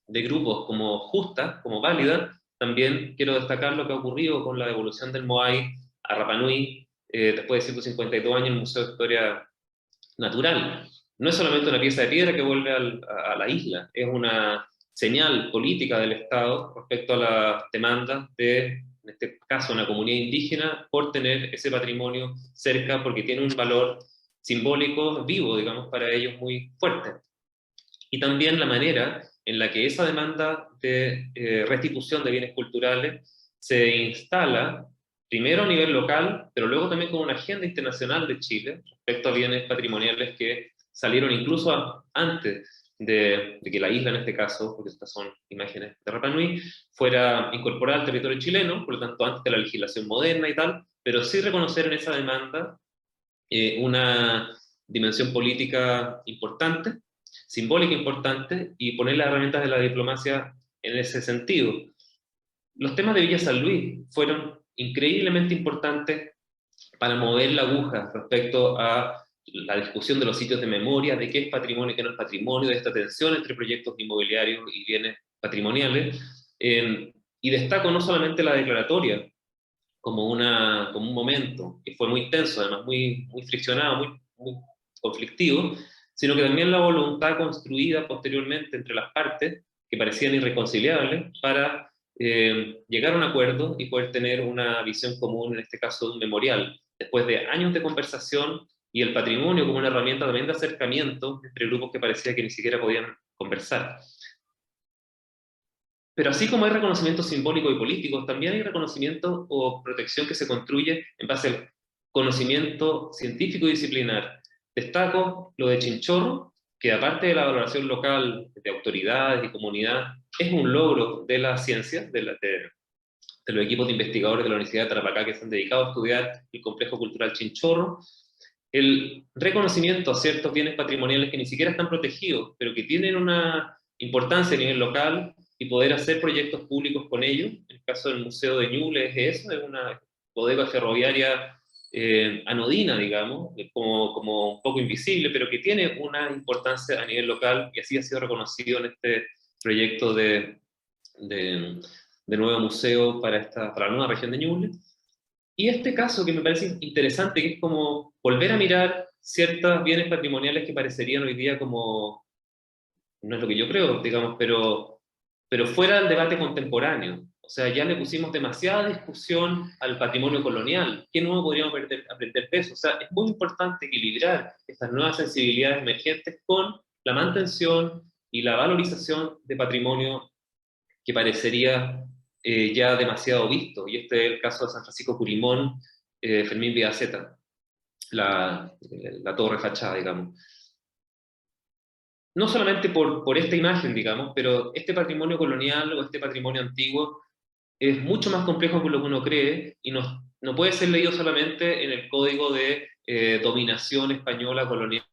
de grupos como justa, como válida, también quiero destacar lo que ha ocurrido con la devolución del Moai a Rapa Nui, después de 152 años en el Museo de Historia Natural. No es solamente una pieza de piedra que vuelve a la isla, es una señal política del Estado respecto a la demanda de, en este caso, una comunidad indígena por tener ese patrimonio cerca, porque tiene un valor simbólico vivo, digamos, para ellos muy fuerte. Y también la manera en la que esa demanda de restitución de bienes culturales se instala primero a nivel local, pero luego también con una agenda internacional de Chile respecto a bienes patrimoniales que salieron incluso antes de que la isla, en este caso, porque estas son imágenes de Rapa Nui, fuera incorporada al territorio chileno, por lo tanto antes de la legislación moderna y tal, pero sí reconocer en esa demanda una dimensión política importante, simbólica importante, y poner las herramientas de la diplomacia en ese sentido. Los temas de Villa San Luis fueron increíblemente importantes para mover la aguja respecto a la discusión de los sitios de memoria, de qué es patrimonio y qué no es patrimonio, de esta tensión entre proyectos inmobiliarios y bienes patrimoniales. Y destaco no solamente la declaratoria como un momento que fue muy tenso, además muy friccionado, muy conflictivo, sino que también la voluntad construida posteriormente entre las partes, que parecían irreconciliables, para llegar a un acuerdo y poder tener una visión común, en este caso de un memorial, después de años de conversación y el patrimonio como una herramienta también de acercamiento entre grupos que parecía que ni siquiera podían conversar. Pero así como hay reconocimiento simbólico y político, también hay reconocimiento o protección que se construye en base al conocimiento científico y disciplinar. Destaco lo de Chinchorro, que aparte de la valoración local de autoridades y comunidad, es un logro de la ciencia, de los equipos de investigadores de la Universidad de Tarapacá que se han dedicado a estudiar el complejo cultural Chinchorro. El reconocimiento a ciertos bienes patrimoniales que ni siquiera están protegidos, pero que tienen una importancia a nivel local, y poder hacer proyectos públicos con ellos. En el caso del Museo de Ñuble es eso, es una bodega ferroviaria anodina, digamos, como un poco invisible, pero que tiene una importancia a nivel local, y así ha sido reconocido en este proyecto de nuevo museo para la nueva región de Ñuble. Y este caso que me parece interesante, que es como volver a mirar ciertos bienes patrimoniales que parecerían hoy día como, no es lo que yo creo, digamos, pero fuera del debate contemporáneo. O sea, ya le pusimos demasiada discusión al patrimonio colonial. ¿Qué nuevo podríamos aprender de eso? O sea, es muy importante equilibrar estas nuevas sensibilidades emergentes con la mantención y la valorización de patrimonio que parecería ya demasiado visto. Y este es el caso de San Francisco Curimón, Fermín Vidaceta, la torre fachada, digamos. No solamente por esta imagen, digamos, pero este patrimonio colonial o este patrimonio antiguo es mucho más complejo que lo que uno cree, y no puede ser leído solamente en el código de dominación española colonial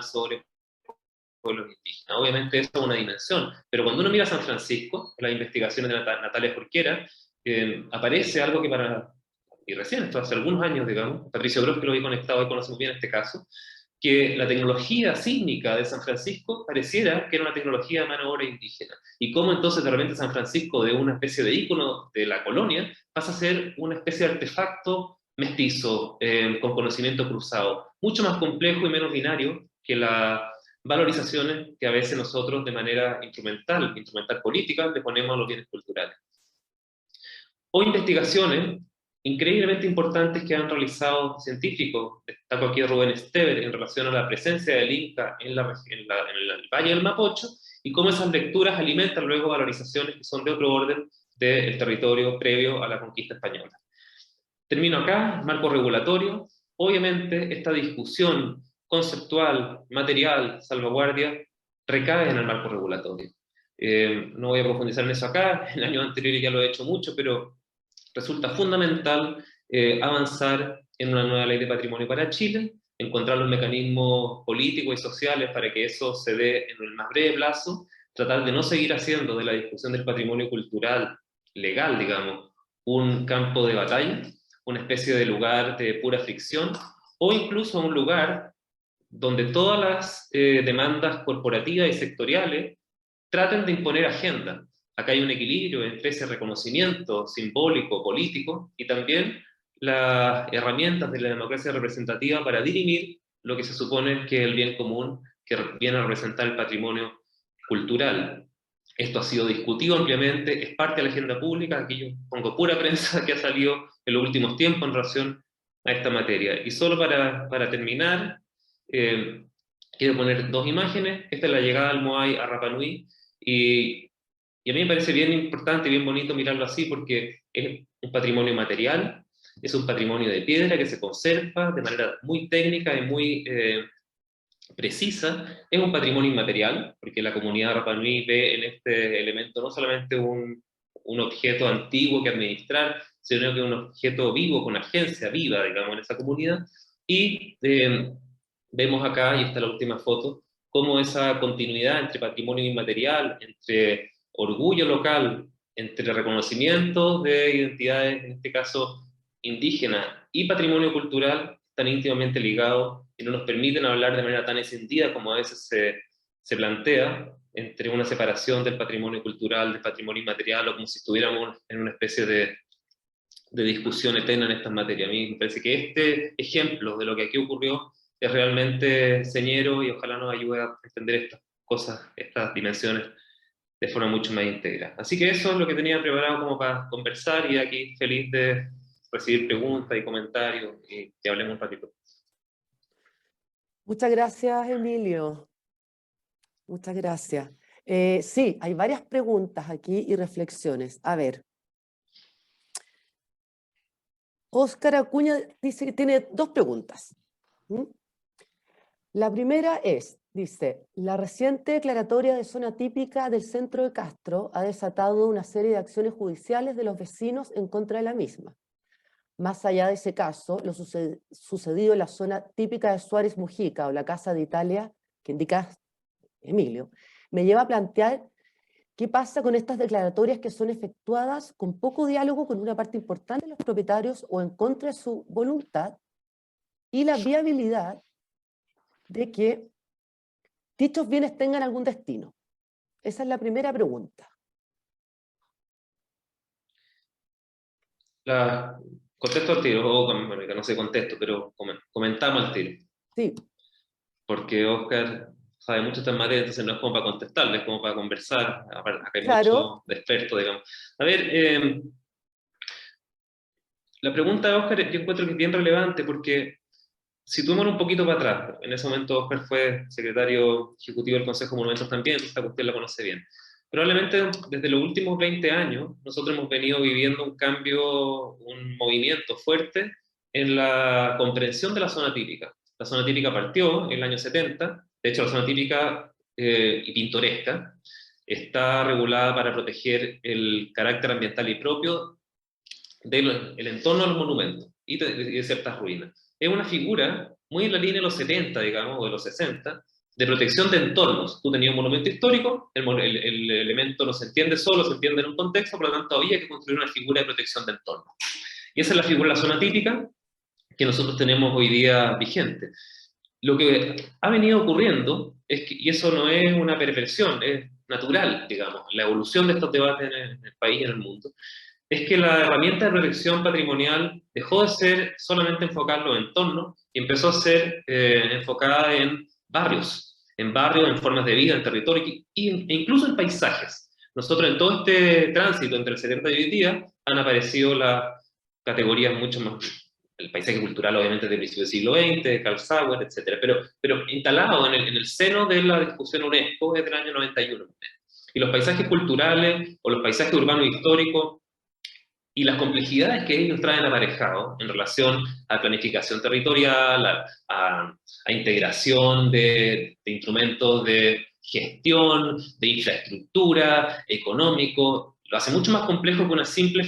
sobre pueblos indígenas. Obviamente eso es una dimensión, pero cuando uno mira San Francisco, en las investigaciones de Natalia Jorquera, aparece algo que y recién, esto hace algunos años, digamos, Patricio Gross, que lo vi conectado y conocemos bien este caso, que la tecnología sísmica de San Francisco pareciera que era una tecnología de mano de obra indígena. Y cómo entonces de repente San Francisco, de una especie de ícono de la colonia, pasa a ser una especie de artefacto mestizo, con conocimiento cruzado, mucho más complejo y menos binario que las valorizaciones que a veces nosotros de manera instrumental política, le ponemos a los bienes culturales. O investigaciones increíblemente importantes que han realizado científicos. Destaco aquí a Rubén Stever en relación a la presencia del Inca en el Valle del Mapocho, y cómo esas lecturas alimentan luego valorizaciones que son de otro orden del territorio previo a la conquista española. Termino acá, marco regulatorio. Obviamente esta discusión conceptual, material, salvaguardia, recae en el marco regulatorio. No voy a profundizar en eso acá, en años anteriores ya lo he hecho mucho, pero resulta fundamental avanzar en una nueva ley de patrimonio para Chile, encontrar los mecanismos políticos y sociales para que eso se dé en el más breve plazo, tratar de no seguir haciendo de la discusión del patrimonio cultural legal, digamos, un campo de batalla, una especie de lugar de pura fricción, o incluso un lugar donde todas las demandas corporativas y sectoriales traten de imponer agenda. Acá hay un equilibrio entre ese reconocimiento simbólico, político, y también las herramientas de la democracia representativa para dirimir lo que se supone que es el bien común, que viene a representar el patrimonio cultural. Esto ha sido discutido ampliamente, es parte de la agenda pública. Aquí yo pongo pura prensa que ha salido en los últimos tiempos en relación a esta materia. Y solo para terminar, quiero poner dos imágenes. Esta es la llegada del Moai a Rapa Nui, y a mí me parece bien importante y bien bonito mirarlo así, porque es un patrimonio material, es un patrimonio de piedra que se conserva de manera muy técnica y muy precisa. Es un patrimonio inmaterial, porque la comunidad de Rapa Nui ve en este elemento no solamente un objeto antiguo que administrar, sino que un objeto vivo, con agencia viva, digamos, en esa comunidad. Y vemos acá, y esta es la última foto, cómo esa continuidad entre patrimonio inmaterial, entre orgullo local, entre reconocimiento de identidades, en este caso indígenas, y patrimonio cultural, están íntimamente ligados y no nos permiten hablar de manera tan encendida como a veces se plantea, entre una separación del patrimonio cultural, del patrimonio inmaterial, o como si estuviéramos en una especie de discusión eterna en estas materias. A mí me parece que este ejemplo de lo que aquí ocurrió es realmente señero y ojalá nos ayude a entender estas cosas, estas dimensiones de forma mucho más íntegra. Así que eso es lo que tenía preparado como para conversar y aquí feliz de recibir preguntas y comentarios y que hablemos un ratito. Muchas gracias, Emilio. Muchas gracias. Sí, hay varias preguntas aquí y reflexiones. A ver. Óscar Acuña dice que tiene dos preguntas. La primera es, dice, la reciente declaratoria de zona típica del centro de Castro ha desatado una serie de acciones judiciales de los vecinos en contra de la misma. Más allá de ese caso, lo sucedido en la zona típica de Suárez Mujica o la Casa de Italia, que indica Emilio, me lleva a plantear qué pasa con estas declaratorias que son efectuadas con poco diálogo con una parte importante de los propietarios o en contra de su voluntad, y la viabilidad de que dichos bienes tengan algún destino. Esa es la primera pregunta. Contesto al tiro, o no sé contesto, pero comentamos al tiro. Sí. Porque Oscar sabe mucho de estas materias, entonces no es como para contestarle, es como para conversar. Acá hay Claro. mucho de experto, digamos. A ver, la pregunta de Oscar yo encuentro que es bien relevante porque si tomamos un poquito para atrás, en ese momento Oscar fue secretario ejecutivo del Consejo de Monumentos también, esta cuestión la conoce bien. Probablemente desde los últimos 20 años nosotros hemos venido viviendo un cambio, un movimiento fuerte en la comprensión de la zona típica. La zona típica partió en el año 70, de hecho la zona típica y pintoresca está regulada para proteger el carácter ambiental y propio del entorno de los monumentos y de ciertas ruinas. Es una figura muy en la línea de los 70, digamos, o de los 60, de protección de entornos. Tú tenías un monumento histórico, el elemento no se entiende solo, se entiende en un contexto, por lo tanto había que construir una figura de protección de entorno. Y esa es la figura de la zona típica que nosotros tenemos hoy día vigente. Lo que ha venido ocurriendo, es que, y eso no es una perversión, es natural, digamos, la evolución de estos debates en el país y en el mundo, es que la herramienta de protección patrimonial dejó de ser solamente enfocada en los entornos y empezó a ser enfocada en barrios, en formas de vida, en territorio e incluso en paisajes. Nosotros en todo este tránsito entre el 70 y hoy día han aparecido las categorías mucho más, el paisaje cultural obviamente del principio del siglo XX, Carl Sauer, etc. Pero instalado en el seno de la discusión UNESCO desde el año 91. Y los paisajes culturales o los paisajes urbanos históricos y las complejidades que ellos traen aparejados en relación a planificación territorial, a integración de instrumentos de gestión, de infraestructura, económico, lo hace mucho más complejo que una simple,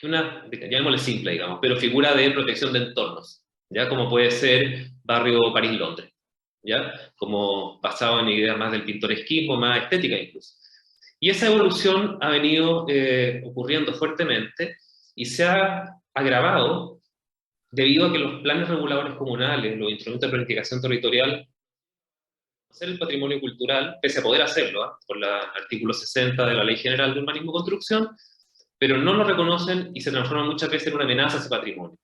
llamémosle simple, digamos, pero figura de protección de entornos, ¿ya? Como puede ser barrio París-Londres, ¿ya? Como basado en ideas más del pintoresquismo, más estética incluso. Y esa evolución ha venido ocurriendo fuertemente y se ha agravado debido a que los planes reguladores comunales, los instrumentos de planificación territorial, hacer el patrimonio cultural, pese a poder hacerlo, por el artículo 60 de la Ley General de Urbanismo y Construcción, pero no lo reconocen y se transforman muchas veces en una amenaza a ese patrimonio.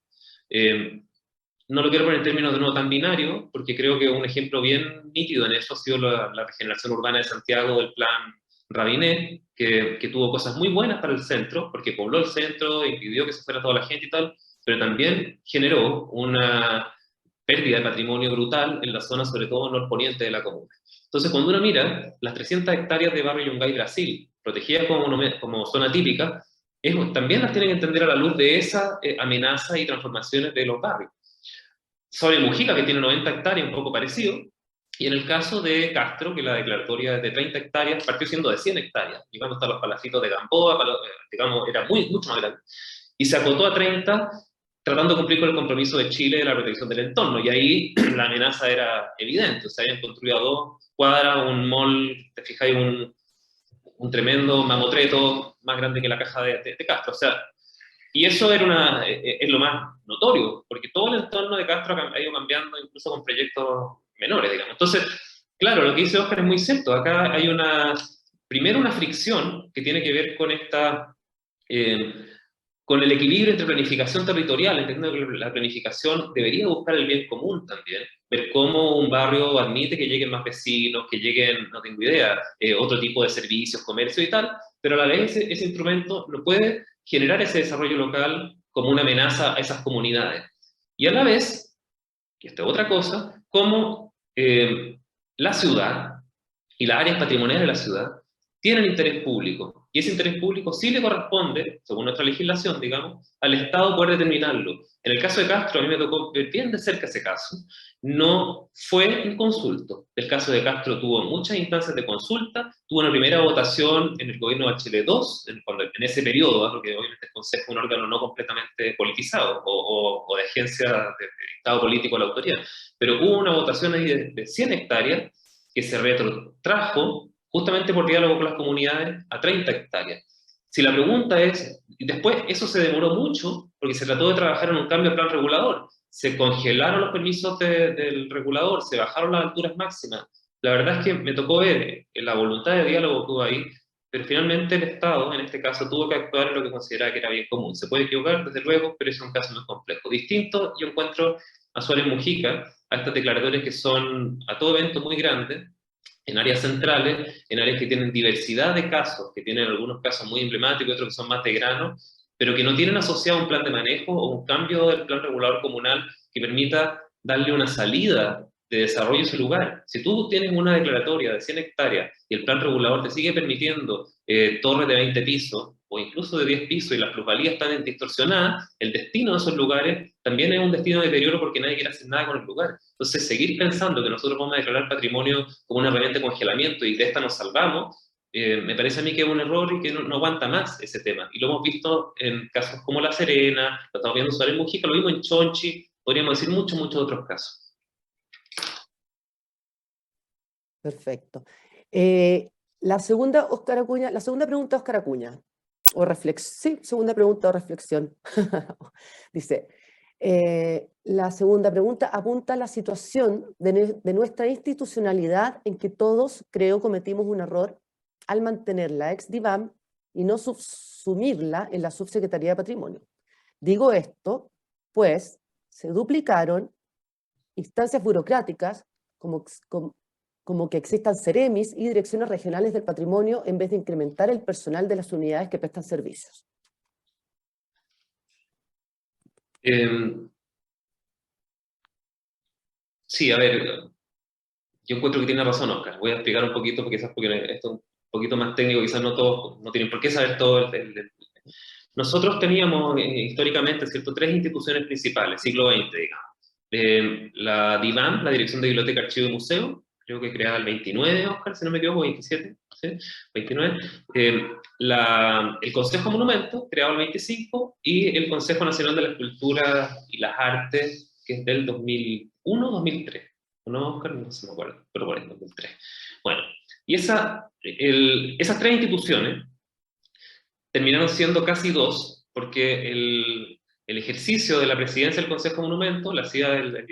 No lo quiero poner en términos de no tan binario, porque creo que un ejemplo bien nítido en eso ha sido la regeneración urbana de Santiago del plan Rabinet, que tuvo cosas muy buenas para el centro, porque pobló el centro, impidió que se fuera toda la gente y tal, pero también generó una pérdida de patrimonio brutal en la zona, sobre todo norponiente de la comuna. Entonces, cuando uno mira las 300 hectáreas de barrio Yungay, Brasil, protegidas como zona típica, también las tienen que entender a la luz de esa amenaza y transformaciones de los barrios. Sobre Mujica, que tiene 90 hectáreas, un poco parecido, y en el caso de Castro, que la declaratoria de 30 hectáreas partió siendo de 100 hectáreas, llegando hasta los palacitos de Gamboa, digamos, era mucho más grande, y se acotó a 30, tratando de cumplir con el compromiso de Chile de la protección del entorno, y ahí la amenaza era evidente, o sea, habían construido 2 cuadras, un mall, te fijáis, un un tremendo mamotreto más grande que la caja de Castro. O sea, y eso era es lo más notorio, porque todo el entorno de Castro ha ido cambiando, incluso con proyectos menores, digamos. Entonces, claro, lo que dice Oscar es muy cierto. Acá hay primero una fricción que tiene que ver con con el equilibrio entre planificación territorial, entendiendo que la planificación debería buscar el bien común también, ver cómo un barrio admite que lleguen más vecinos, que lleguen, no tengo idea, otro tipo de servicios, comercio y tal, pero a la vez ese instrumento no puede generar ese desarrollo local como una amenaza a esas comunidades. Y a la vez, y esta es otra cosa, como la ciudad y las áreas patrimoniales de la ciudad tienen interés público, y ese interés público sí le corresponde, según nuestra legislación, digamos, al Estado poder determinarlo. En el caso de Castro, a mí me tocó ver bien de cerca ese caso, no fue inconsulto. El caso de Castro tuvo muchas instancias de consulta, tuvo una primera votación en el gobierno de Bachelet II, en ese periodo, porque obviamente el Consejo es un órgano no completamente politizado, o de agencia de Estado político a la autoridad, pero hubo una votación ahí de 100 hectáreas, que se retrotrajo justamente por diálogo con las comunidades a 30 hectáreas. Si la pregunta es, después eso se demoró mucho porque se trató de trabajar en un cambio de plan regulador, se congelaron los permisos del regulador, se bajaron las alturas máximas. La verdad es que me tocó ver la voluntad de diálogo que hubo ahí, pero finalmente el Estado, en este caso, tuvo que actuar en lo que consideraba que era bien común. Se puede equivocar, desde luego, pero es un caso más complejo. Distinto, yo encuentro a Suárez Mujica, a estas declaratorias que son a todo evento muy grandes, en áreas centrales, en áreas que tienen diversidad de casos, que tienen algunos casos muy emblemáticos, otros que son más de grano, pero que no tienen asociado un plan de manejo o un cambio del plan regulador comunal que permita darle una salida de desarrollo a ese lugar. Si tú tienes una declaratoria de 100 hectáreas y el plan regulador te sigue permitiendo torres de 20 pisos o incluso de 10 pisos y las plusvalías están distorsionadas, el destino de esos lugares también es un destino de deterioro porque nadie quiere hacer nada con el lugar. Entonces, seguir pensando que nosotros vamos a declarar patrimonio como una herramienta de congelamiento y de esta nos salvamos, me parece a mí que es un error y que no aguanta más ese tema. Y lo hemos visto en casos como La Serena, lo estamos viendo en Suárez Mujica, lo vimos en Chonchi, podríamos decir muchos otros casos. Perfecto. La segunda, Óscar Acuña, la segunda pregunta, Óscar Acuña, sí, segunda pregunta o reflexión. Dice, la segunda pregunta apunta a la situación de nuestra institucionalidad en que todos, creo, cometimos un error al mantener la ex-DIVAM y no subsumirla en la Subsecretaría de Patrimonio. Digo esto, pues se duplicaron instancias burocráticas como que existan Ceremis y direcciones regionales del patrimonio en vez de incrementar el personal de las unidades que prestan servicios. Sí, a ver, yo encuentro que tiene razón Oscar. Voy a explicar un poquito, porque esto es un poquito más técnico, quizás no todos no tienen por qué saber todo. Nosotros teníamos históricamente, ¿cierto?, tres instituciones principales, siglo XX, digamos. La DIVAM, la Dirección de Biblioteca, Archivo y Museo, creo que creada el 29, Oscar, si no me equivoco, 27, ¿sí? 29. El Consejo Monumento, creado el 25, y el Consejo Nacional de la Cultura y las Artes, que es del 2001-2003. ¿No, Oscar? No se me acuerdo, pero por ahí, 2003. Bueno, y esas tres instituciones terminaron siendo casi dos, porque el ejercicio de la presidencia del Consejo Monumento la hacía el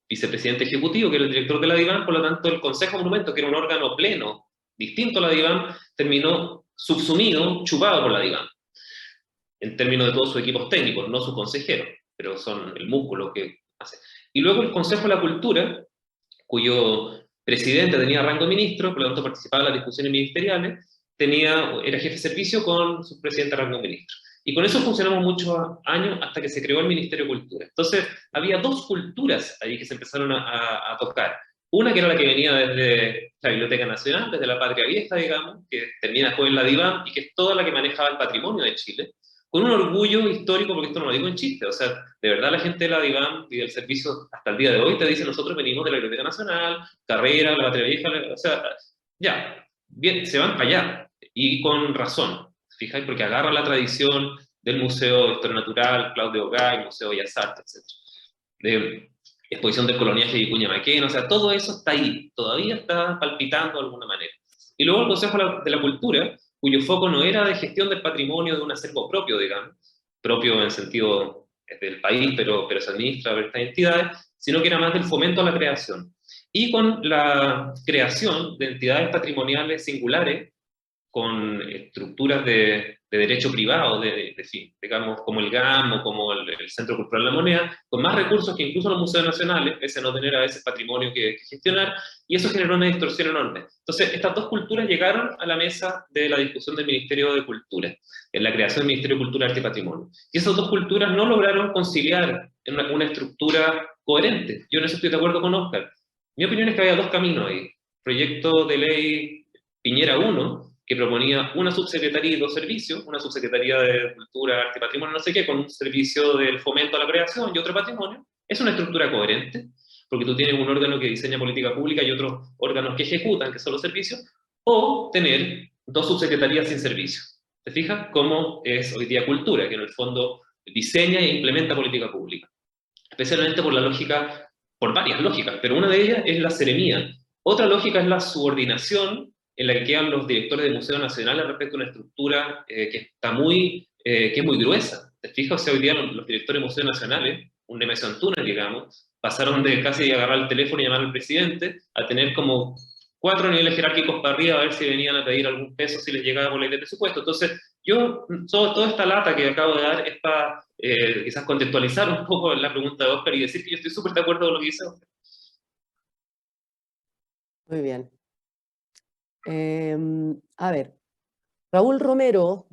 vicepresidente ejecutivo, que era el director de la DIVAM, por lo tanto el Consejo Monumento, que era un órgano pleno, distinto a la DIVAM, terminó subsumido, chupado por la DIVAM, en términos de todos sus equipos técnicos, no sus consejeros, pero son el músculo que hace. Y luego el Consejo de la Cultura, cuyo presidente tenía rango de ministro, por lo tanto participaba en las discusiones ministeriales, era jefe de servicio con su presidente rango de ministro. Y con eso funcionamos muchos años hasta que se creó el Ministerio de Cultura. Entonces, había dos culturas ahí que se empezaron a tocar. Una que era la que venía desde la Biblioteca Nacional, desde la Patria Vieja, digamos, que termina después en la DIVAM, y que es toda la que manejaba el patrimonio de Chile, con un orgullo histórico, porque esto no lo digo en chiste, o sea, de verdad la gente de la DIVAM y del servicio hasta el día de hoy te dice, nosotros venimos de la Biblioteca Nacional, Carrera, la Patria Vieja, o sea, ya, bien, se van para allá, y con razón, fijáis, porque agarra la tradición del Museo de Historia Natural, Claudio Gay, Museo de Bellas Artes, etc. De exposición del coloniaje de Vicuña Maquena, o sea, todo eso está ahí, todavía está palpitando de alguna manera. Y luego el Consejo de la Cultura, cuyo foco no era de gestión del patrimonio de un acervo propio, digamos, propio en el sentido del país, pero se administra por estas entidades, sino que era más del fomento a la creación. Y con la creación de entidades patrimoniales singulares, con estructuras de derecho privado, digamos, como el GAM o como el Centro Cultural de la Moneda, con más recursos que incluso los museos nacionales, pese a no tener a veces patrimonio que gestionar, y eso generó una distorsión enorme. Entonces, estas dos culturas llegaron a la mesa de la discusión del Ministerio de Cultura, en la creación del Ministerio de Cultura, Arte y Patrimonio. Y esas dos culturas no lograron conciliar en una estructura coherente. Yo en eso estoy de acuerdo con Oscar. Mi opinión es que había dos caminos ahí. Proyecto de ley Piñera 1, que proponía una subsecretaría y dos servicios, una subsecretaría de Cultura, Arte y Patrimonio, no sé qué, con un servicio del fomento a la creación y otro patrimonio. Es una estructura coherente, porque tú tienes un órgano que diseña política pública y otros órganos que ejecutan, que son los servicios, o tener dos subsecretarías sin servicio. ¿Te fijas cómo es hoy día cultura, que en el fondo diseña e implementa política pública? Especialmente por la lógica, por varias lógicas, pero una de ellas es la seremía. Otra lógica es la subordinación en la que quedan los directores de museos nacionales respecto a una estructura que es muy gruesa. ¿Te fijas? O sea, hoy día los directores de museos nacionales, un Nemesio Antunes, digamos, pasaron de casi agarrar el teléfono y llamar al presidente a tener como 4 niveles jerárquicos para arriba a ver si venían a pedir algún peso si les llegaba por ley de presupuesto. Entonces, toda esta lata que acabo de dar es para quizás contextualizar un poco la pregunta de Oscar y decir que yo estoy súper de acuerdo con lo que dice Oscar. Muy bien. A ver, Raúl Romero,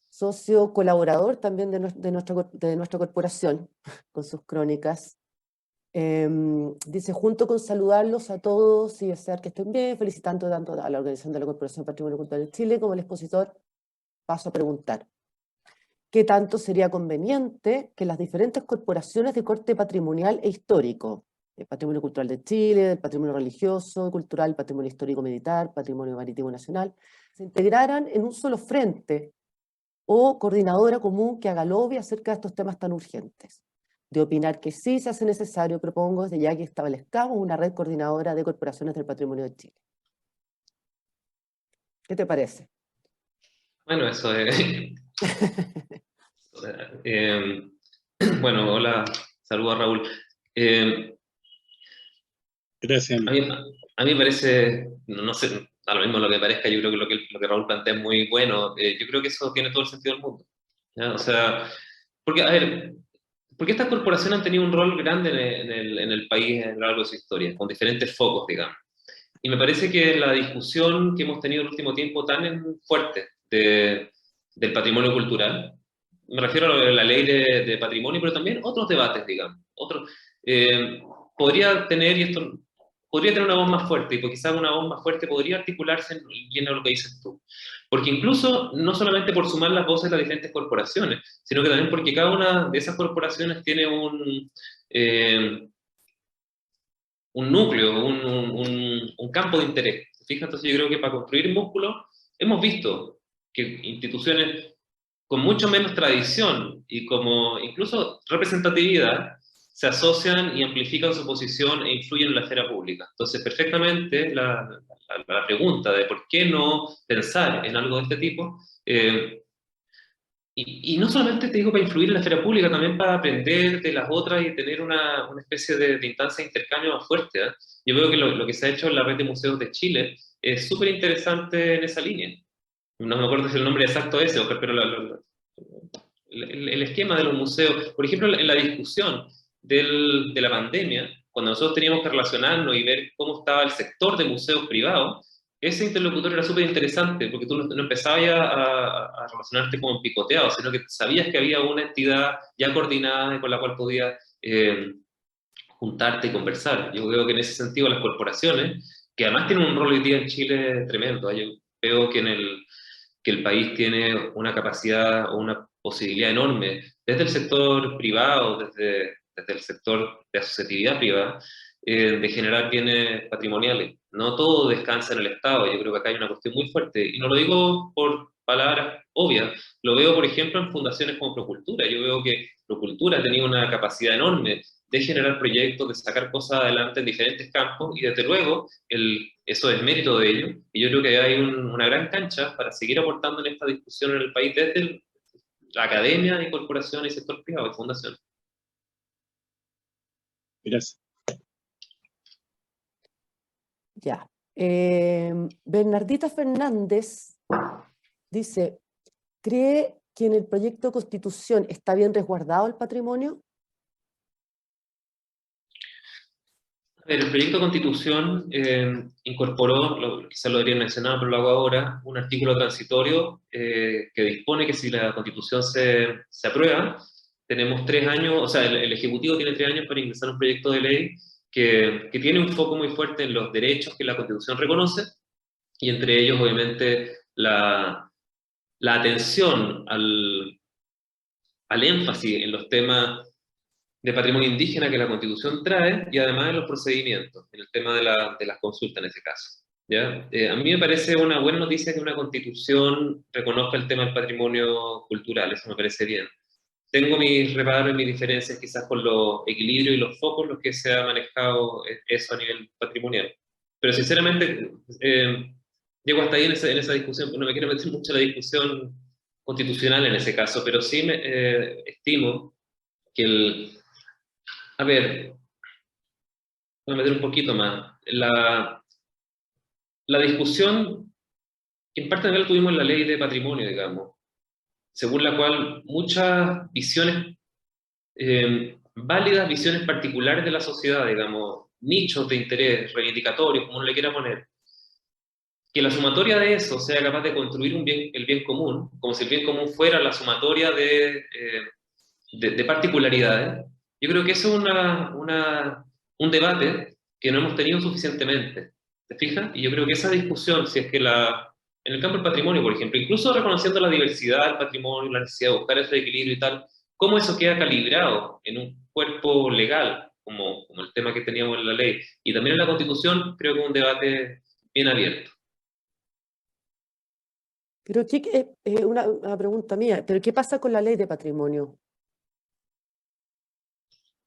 socio colaborador también de nuestra corporación, con sus crónicas, dice, junto con saludarlos a todos y desear que estén bien, felicitando tanto a la Organización de la Corporación de Patrimonio Cultural de Chile como al expositor, paso a preguntar, ¿qué tanto sería conveniente que las diferentes corporaciones de corte patrimonial e histórico, el Patrimonio Cultural de Chile, el Patrimonio Religioso, Cultural, Patrimonio Histórico Militar, Patrimonio Marítimo Nacional, se integraran en un solo frente o coordinadora común que haga lobby acerca de estos temas tan urgentes? De opinar que sí se hace necesario, propongo desde ya que establezcamos una red coordinadora de corporaciones del patrimonio de Chile. ¿Qué te parece? Bueno, eso es... bueno, hola, saludos a Raúl. Gracias. A mí me parece, no sé, a lo mismo lo que parezca, yo creo que lo que Raúl plantea es muy bueno. Yo creo que eso tiene todo el sentido del mundo. ¿Ya? O sea, porque, a ver, porque estas corporaciones han tenido un rol grande en el país a lo largo de su historia, con diferentes focos, digamos. Y me parece que la discusión que hemos tenido en el último tiempo tan fuerte del patrimonio cultural, me refiero a la ley de patrimonio, pero también otros debates, digamos, eh, podría tener, y esto podría tener una voz más fuerte, y pues quizás una voz más fuerte podría articularse bien a lo que dices tú. Porque incluso, no solamente por sumar las voces de las diferentes corporaciones, sino que también porque cada una de esas corporaciones tiene un núcleo, un campo de interés. Fíjate, entonces yo creo que para construir músculo hemos visto que instituciones con mucho menos tradición y como incluso representatividad se asocian y amplifican su posición e influyen en la esfera pública. Entonces, perfectamente la pregunta de por qué no pensar en algo de este tipo, y no solamente te digo para influir en la esfera pública, también para aprender de las otras y tener una especie de instancia de intercambio más fuerte. ¿Eh? Yo veo que lo que se ha hecho en la red de museos de Chile es súper interesante en esa línea. No me acuerdo si el nombre exacto es ese, Oscar, pero el esquema de los museos, por ejemplo, en la discusión de la pandemia, cuando nosotros teníamos que relacionarnos y ver cómo estaba el sector de museos privados, ese interlocutor era súper interesante, porque tú no empezabas a relacionarte como picoteado, sino que sabías que había una entidad ya coordinada con la cual podías juntarte y conversar. Yo veo que en ese sentido las corporaciones, que además tienen un rol hoy día en Chile tremendo, yo veo que el país tiene una capacidad o una posibilidad enorme, desde el sector privado, desde el sector de asociatividad privada, de generar bienes patrimoniales. No todo descansa en el Estado, yo creo que acá hay una cuestión muy fuerte, y no lo digo palabras obvias. Lo veo, por ejemplo, en fundaciones como Procultura. Yo veo que Procultura tenía una capacidad enorme de generar proyectos, de sacar cosas adelante en diferentes campos, y desde luego eso es mérito de ellos. Y yo creo que hay una gran cancha para seguir aportando en esta discusión en el país desde la academia y corporaciones y sector privado y fundaciones. Gracias. Ya. Bernardita Fernández dice, ¿cree que en el proyecto de constitución está bien resguardado el patrimonio? A ver, el proyecto de constitución incorporó, quizás lo debería mencionar, pero lo hago ahora, un artículo transitorio que dispone que si la constitución se aprueba, tenemos 3 años, o sea, el Ejecutivo tiene 3 años para ingresar un proyecto de ley que tiene un foco muy fuerte en los derechos que la constitución reconoce, y entre ellos, obviamente, la atención al énfasis en los temas de patrimonio indígena que la Constitución trae, y además en los procedimientos, en el tema de las consultas en ese caso. ¿Ya? A mí me parece una buena noticia que una Constitución reconozca el tema del patrimonio cultural, eso me parece bien. Tengo mis reparos y mis diferencias quizás con los equilibrios y los focos en los que se ha manejado eso a nivel patrimonial. Pero sinceramente, llego hasta ahí en esa discusión, no me quiero meter mucho en la discusión constitucional en ese caso, pero sí estimo que a ver, voy a meter un poquito más. La discusión que en parte la tuvimos en la ley de patrimonio, digamos, según la cual muchas visiones, válidas visiones particulares de la sociedad, digamos, nichos de interés, reivindicatorios, como uno le quiera poner, que la sumatoria de eso sea capaz de construir el bien común, como si el bien común fuera la sumatoria de particularidades. Yo creo que eso es un debate que no hemos tenido suficientemente, ¿te fijas? Y yo creo que esa discusión, si es que en el campo del patrimonio, por ejemplo, incluso reconociendo la diversidad del patrimonio, la necesidad de buscar ese equilibrio y tal, cómo eso queda calibrado en un cuerpo legal, como el tema que teníamos en la ley, y también en la Constitución, creo que es un debate bien abierto. Pero una pregunta mía, ¿pero qué pasa con la ley de patrimonio?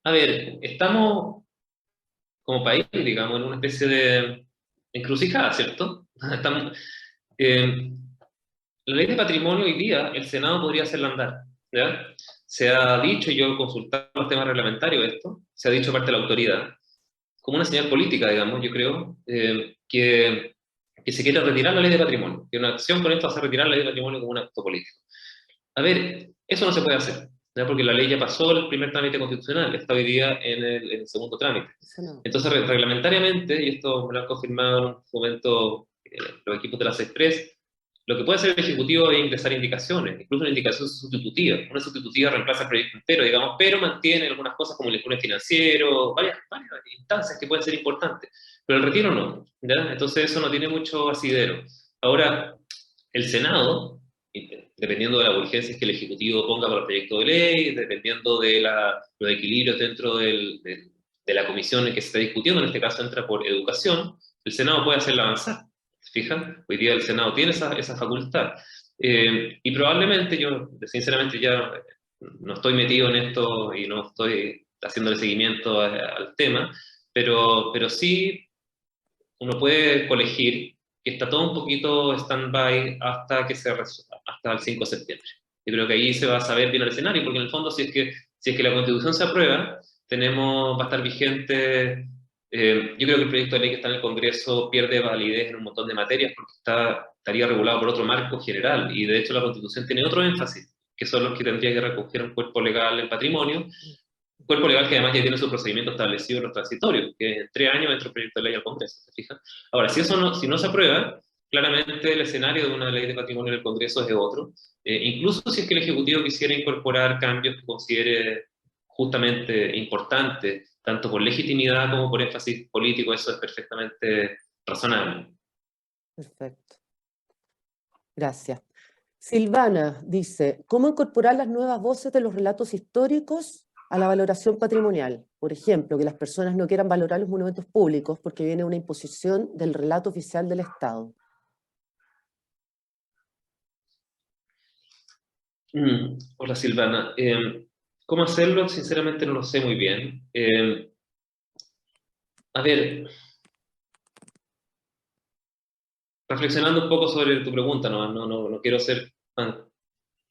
A ver, estamos como país, digamos, en una especie de encrucijada, ¿cierto? Estamos, la ley de patrimonio hoy día, el Senado podría hacerla andar, ¿ya? Se ha dicho, y yo he consultado los temas reglamentarios esto, se ha dicho parte de la autoridad, como una señal política, digamos, yo creo, que se quiere retirar la ley de patrimonio, que una acción con esto hace retirar la ley de patrimonio como un acto político. A ver, eso no se puede hacer, ¿ya? Porque la ley ya pasó el primer trámite constitucional, está hoy día en el segundo trámite. No. Entonces, reglamentariamente, y esto me lo han confirmado en un momento los equipos de las Express, lo que puede hacer el Ejecutivo es ingresar indicaciones, incluso una indicación sustitutiva. Una sustitutiva reemplaza el proyecto entero, digamos, pero mantiene algunas cosas como el informe financiero, varias instancias que pueden ser importantes, pero el retiro no, ¿ya? Entonces eso no tiene mucho asidero. Ahora, el Senado, dependiendo de las urgencias que el Ejecutivo ponga para el proyecto de ley, dependiendo de los equilibrios dentro de la comisión en que se está discutiendo, en este caso entra por educación, el Senado puede hacerla avanzar. ¿Se fijan? Hoy día el Senado tiene esa facultad. Y probablemente yo, sinceramente, ya no estoy metido en esto y no estoy haciéndole seguimiento al tema, pero sí uno puede colegir que está todo un poquito stand-by hasta el 5 de septiembre. Yo creo que ahí se va a saber bien el escenario, porque en el fondo si es que la Constitución se aprueba, va a estar vigente. Yo creo que el proyecto de ley que está en el Congreso pierde validez en un montón de materias porque estaría regulado por otro marco general, y de hecho la Constitución tiene otro énfasis, que son los que tendría que recoger un cuerpo legal en patrimonio, un cuerpo legal que además ya tiene su procedimiento establecido en los transitorios, que en 3 años entra el proyecto de ley al Congreso, ¿se fijan? Ahora, si no se aprueba, claramente el escenario de una ley de patrimonio en el Congreso es otro, incluso si es que el Ejecutivo quisiera incorporar cambios que considere justamente importantes, tanto por legitimidad como por énfasis político, eso es perfectamente razonable. Perfecto. Gracias. Silvana dice, ¿cómo incorporar las nuevas voces de los relatos históricos a la valoración patrimonial? Por ejemplo, que las personas no quieran valorar los monumentos públicos porque viene una imposición del relato oficial del Estado. Hola Silvana. ¿Cómo hacerlo? Sinceramente no lo sé muy bien. A ver, reflexionando un poco sobre tu pregunta, no quiero ser tan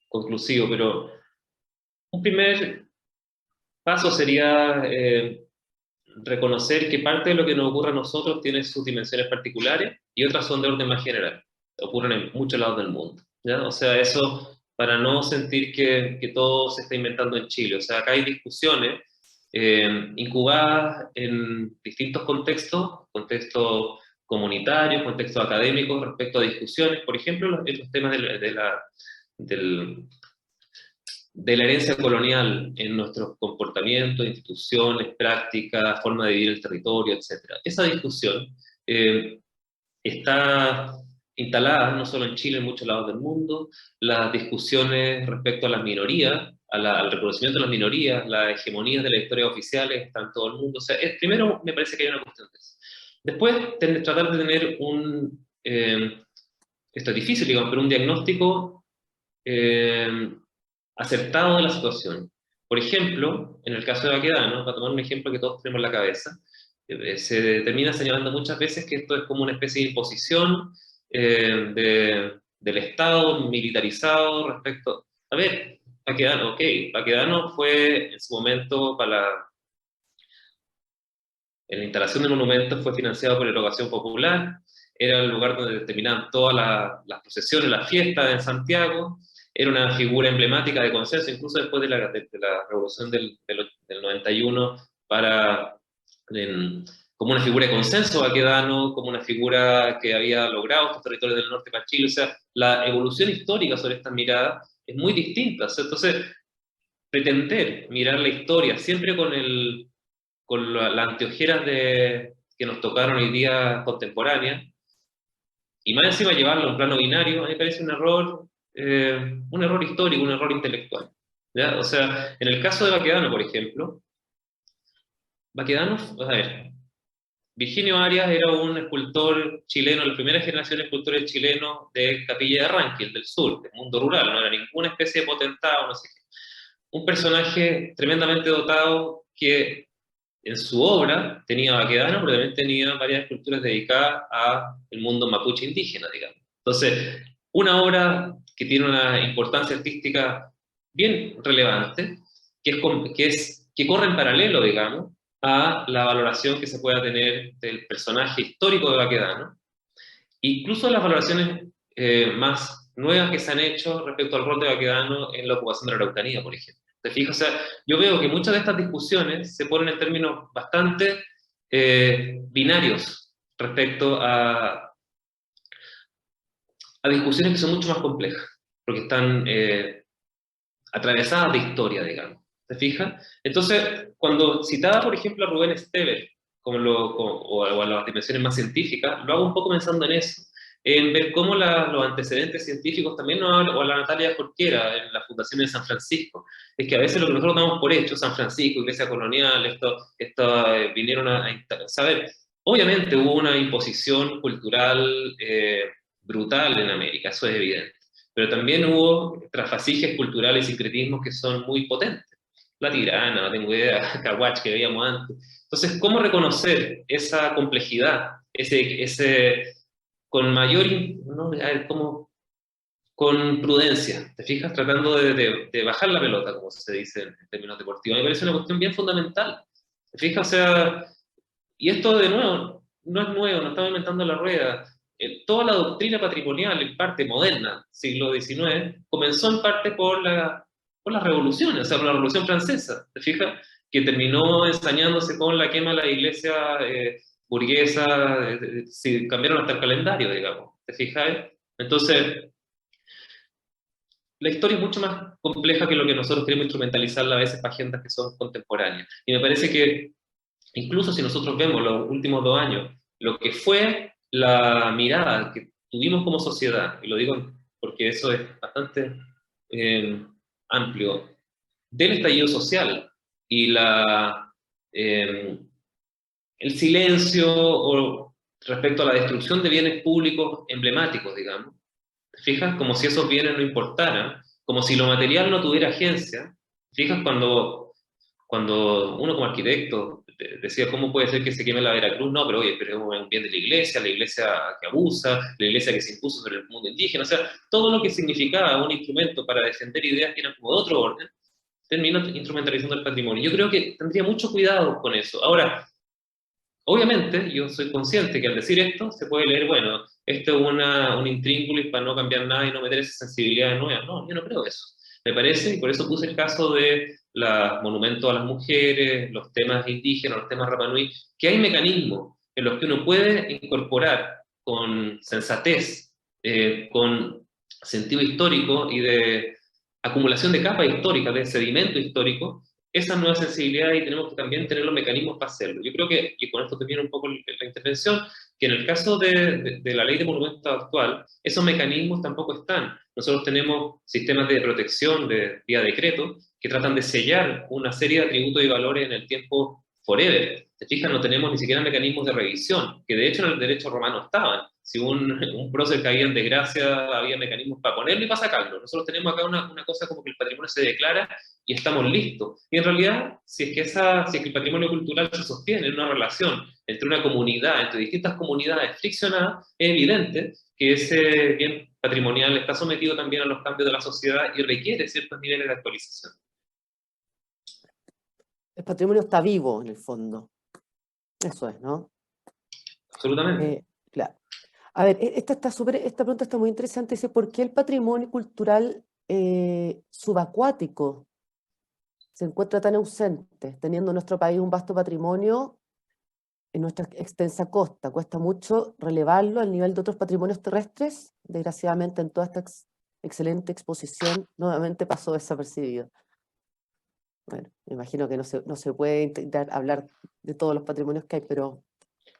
conclusivo, pero un primer paso sería reconocer que parte de lo que nos ocurre a nosotros tiene sus dimensiones particulares y otras son de orden más general. Ocurren en muchos lados del mundo, ¿ya? O sea, eso para no sentir que todo se está inventando en Chile. O sea, acá hay discusiones incubadas en distintos contextos, contextos comunitarios, contextos académicos, respecto a discusiones, por ejemplo, los temas del, de la herencia colonial en nuestros comportamientos, instituciones, prácticas, forma de vivir el territorio, etc. Esa discusión eh, está instalada no solo en Chile, en muchos lados del mundo, las discusiones respecto a las minorías, al reconocimiento de las minorías, las hegemonías de las historias oficiales, están en todo el mundo. O sea, primero me parece que hay una cuestión de eso. Después, tratar de tener esto es difícil, digamos, pero un diagnóstico eh, acertado de la situación. Por ejemplo, en el caso de Baquedano, para tomar un ejemplo que todos tenemos en la cabeza, se termina señalando muchas veces que esto es como una especie de imposición del Estado militarizado respecto... A ver, Baquedano, ok, Baquedano fue en su momento en la instalación del monumento fue financiado por erogación popular, era el lugar donde terminaban todas las procesiones, las fiestas en Santiago, era una figura emblemática de consenso, incluso después de la revolución del 91, para, como una figura de consenso baquedano, como una figura que había logrado estos territorios del norte para Chile. O sea, la evolución histórica sobre esta mirada es muy distinta. O sea, entonces, pretender mirar la historia siempre con las anteojeras que nos tocaron hoy día contemporáneas, y más encima llevarlo a un plano binario, a mí me parece un error histórico, un error intelectual. ¿Ya? O sea, en el caso de Baquedano, por ejemplo, Baquedano, a ver, Virginio Arias era un escultor chileno, la primera generación de escultores chilenos de Capilla de Ranquil, del sur, del mundo rural, no era ninguna especie de potentado, no sé qué. Un personaje tremendamente dotado que en su obra tenía Baquedano, pero también tenía varias esculturas dedicadas al mundo mapuche indígena, digamos. Entonces, una obra que tiene una importancia artística bien relevante, que corre en paralelo, digamos, a la valoración que se pueda tener del personaje histórico de Baquedano, incluso las valoraciones más nuevas que se han hecho respecto al rol de Baquedano en la ocupación de la Araucanía, por ejemplo. ¿Te fijas? O sea, yo veo que muchas de estas discusiones se ponen en términos bastante binarios respecto a discusiones que son mucho más complejas, porque están atravesadas de historia, digamos. ¿Te fijas? Entonces, cuando citaba, por ejemplo, a Rubén Stever, o a las dimensiones más científicas, lo hago un poco pensando en eso, en ver cómo los antecedentes científicos también nos hablan, o a la Natalia Jorquera, en la Fundación de San Francisco, es que a veces lo que nosotros damos por hecho, San Francisco, Iglesia Colonial, vinieron saber, obviamente hubo una imposición cultural brutal en América, eso es evidente, pero también hubo trasfasijes culturales y sincretismos que son muy potentes. La Tirana, no tengo idea, Caguach que veíamos antes. Entonces, ¿cómo reconocer esa complejidad, con mayor, no, a ver, con prudencia, ¿te fijas? Tratando de bajar la pelota, como se dice en términos deportivos. Me parece una cuestión bien fundamental. ¿Te fijas? O sea, y esto de nuevo, no es nuevo, no estamos inventando la rueda. Toda la doctrina patrimonial, en parte moderna, siglo XIX, comenzó en parte por las revoluciones, o sea, por la Revolución Francesa, ¿te fijas? Que terminó ensañándose con la quema de la iglesia burguesa, si cambiaron hasta el calendario, digamos, ¿te fijas? Entonces, la historia es mucho más compleja que lo que nosotros queremos instrumentalizarla a veces para agendas que son contemporáneas. Y me parece que incluso si nosotros vemos los últimos 2 años, lo que fue la mirada que tuvimos como sociedad, y lo digo porque eso es bastante eh, amplio, del estallido social y eh, el silencio respecto a la destrucción de bienes públicos emblemáticos, digamos. ¿Te fijas? Como si esos bienes no importaran, como si lo material no tuviera agencia. Fijas cuando uno como arquitecto decía, ¿cómo puede ser que se queme la Veracruz? No, pero oye, pero es un bien de la iglesia que abusa, la iglesia que se impuso sobre el mundo indígena, o sea, todo lo que significaba un instrumento para defender ideas que eran como de otro orden, terminó instrumentalizando el patrimonio. Yo creo que tendría mucho cuidado con eso. Ahora, obviamente, yo soy consciente que al decir esto se puede leer, bueno, esto es un intríngulis para no cambiar nada y no meter esas sensibilidades nuevas. No, yo no creo eso. Me parece, y por eso puse el caso de los monumentos a las mujeres, los temas indígenas, los temas Rapa Nui, que hay mecanismos en los que uno puede incorporar con sensatez, con sentido histórico y de acumulación de capas históricas, de sedimento histórico, esa nueva sensibilidad y tenemos que también tener los mecanismos para hacerlo. Yo creo que, y con esto termino un poco la intervención, que en el caso de la ley de monumentos actual, esos mecanismos tampoco están. Nosotros tenemos sistemas de protección de vía decreto que tratan de sellar una serie de atributos y valores en el tiempo forever. ¿Te fijas? No tenemos ni siquiera mecanismos de revisión, que de hecho en el derecho romano estaban. Si un prócer caía en desgracia, había mecanismos para ponerlo y para sacarlo. Nosotros tenemos acá una cosa como que el patrimonio se declara y estamos listos. Y en realidad, si es que el patrimonio cultural se sostiene en una relación entre una comunidad, entre distintas comunidades friccionadas, es evidente que ese bien patrimonial está sometido también a los cambios de la sociedad y requiere ciertos niveles de actualización. El patrimonio está vivo, en el fondo. Eso es, ¿no? Absolutamente. Claro. A ver, esta pregunta está muy interesante. Dice, ¿por qué el patrimonio cultural subacuático se encuentra tan ausente, teniendo nuestro país un vasto patrimonio en nuestra extensa costa? Cuesta mucho relevarlo al nivel de otros patrimonios terrestres. Desgraciadamente, en toda esta excelente exposición, nuevamente pasó desapercibido. Bueno, me imagino que no se puede intentar hablar de todos los patrimonios que hay, pero